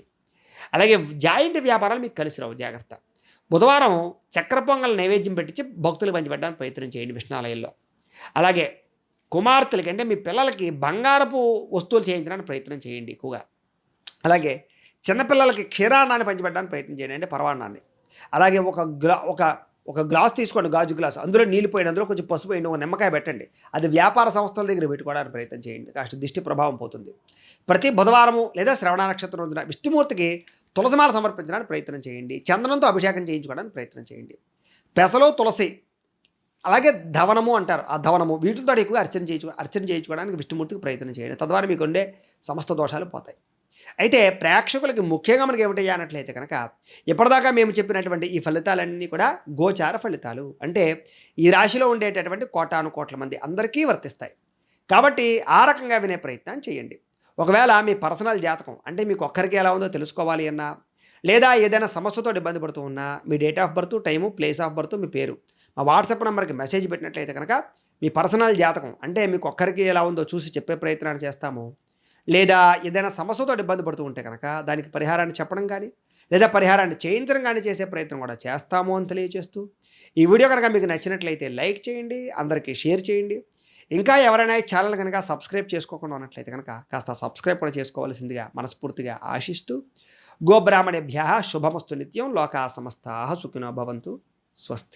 అలాగే జాయింట్ వ్యాపారాలు మీకు కలిసి రావు, జాగ్రత్త. బుధవారం చక్కెర పొంగల్ నైవేద్యం పెట్టించి భక్తులకు పంచిపెట్టడానికి ప్రయత్నం చేయండి విష్ణాలయంలో. అలాగే కుమార్తెలకి అంటే మీ పిల్లలకి బంగారపు వస్తువులు చేయించడానికి ప్రయత్నం చేయండి ఎక్కువగా. అలాగే చిన్నపిల్లలకి క్షీరాన్నాన్ని పంచిపెట్టడానికి ప్రయత్నం చేయండి, అంటే పరవాన్నాన్ని. అలాగే ఒక గ్లాస్ తీసుకోండి, గాజు గ్లాస్, అందులో నీళ్ళు పోయండి, అందులో కొంచెం పసుపు వేయండి, ఒక నిమ్మకాయ పెట్టండి. అది వ్యాపార సంస్థల దగ్గర పెట్టుకోవడానికి ప్రయత్నం చేయండి, కాస్త దిష్టి ప్రభావం పోతుంది. ప్రతి బుధవారము లేదా శ్రవణ నక్షత్రం రోజున విష్ణుమూర్తికి తులసిమాల సమర్పించడానికి ప్రయత్నం చేయండి. చందనంతో అభిషేకం చేయించుకోవడానికి ప్రయత్నం చేయండి. పెసలో తులసి, అలాగే ధవనము అంటారు, ఆ ధవనము, వీటితో ఎక్కువగా అర్చన చేయించుకోవడానికి విష్ణుమూర్తికి ప్రయత్నం చేయండి. తద్వారా మీకు ఉండే సమస్త దోషాలు పోతాయి. అయితే ప్రేక్షకులకి ముఖ్యంగా మనకి ఏమిటయ్యా అన్నట్లయితే కనుక, ఇప్పటిదాకా మేము చెప్పినటువంటి ఈ ఫలితాలన్నీ కూడా గోచార ఫలితాలు, అంటే ఈ రాశిలో ఉండేటటువంటి కోటాను కోట్ల మంది అందరికీ వర్తిస్తాయి. కాబట్టి ఆ రకంగా వినే ప్రయత్నం చేయండి. ఒకవేళ మీ పర్సనల్ జాతకం అంటే మీకు ఒక్కరికి ఎలా ఉందో తెలుసుకోవాలి అన్నా, లేదా ఏదైనా సమస్యతో ఇబ్బంది పడుతూ ఉన్నా, మీ date of birth, time, place of birth, మీ పేరు మా వాట్సాప్ నెంబర్కి మెసేజ్ పెట్టినట్లయితే కనుక మీ పర్సనల్ జాతకం అంటే మీకు ఒక్కరికి ఎలా ఉందో చూసి చెప్పే ప్రయత్నాన్ని చేస్తాము. లేదా ఏదైనా సమస్యతో ఇబ్బంది పడుతూ ఉంటే కనుక దానికి పరిహారాన్ని చెప్పడం కానీ, లేదా పరిహారాన్ని చేయించడం కానీ చేసే ప్రయత్నం కూడా చేస్తాము అని తెలియజేస్తూ, ఈ వీడియో కనుక మీకు నచ్చినట్లయితే లైక్ చేయండి, అందరికీ షేర్ చేయండి. ఇంకా ఎవరైనా ఈ ఛానల్ కనుక సబ్స్క్రైబ్ చేసుకోకుండా ఉన్నట్లయితే కనుక కాస్త సబ్స్క్రైబ్ కూడా చేసుకోవాల్సిందిగా మనస్ఫూర్తిగా ఆశిస్తూ, గోబ్రాహ్మణేభ్యః శుభమస్తు నిత్యం, లోకా సమస్తాః సుఖినో భవంతు. స్వస్తి.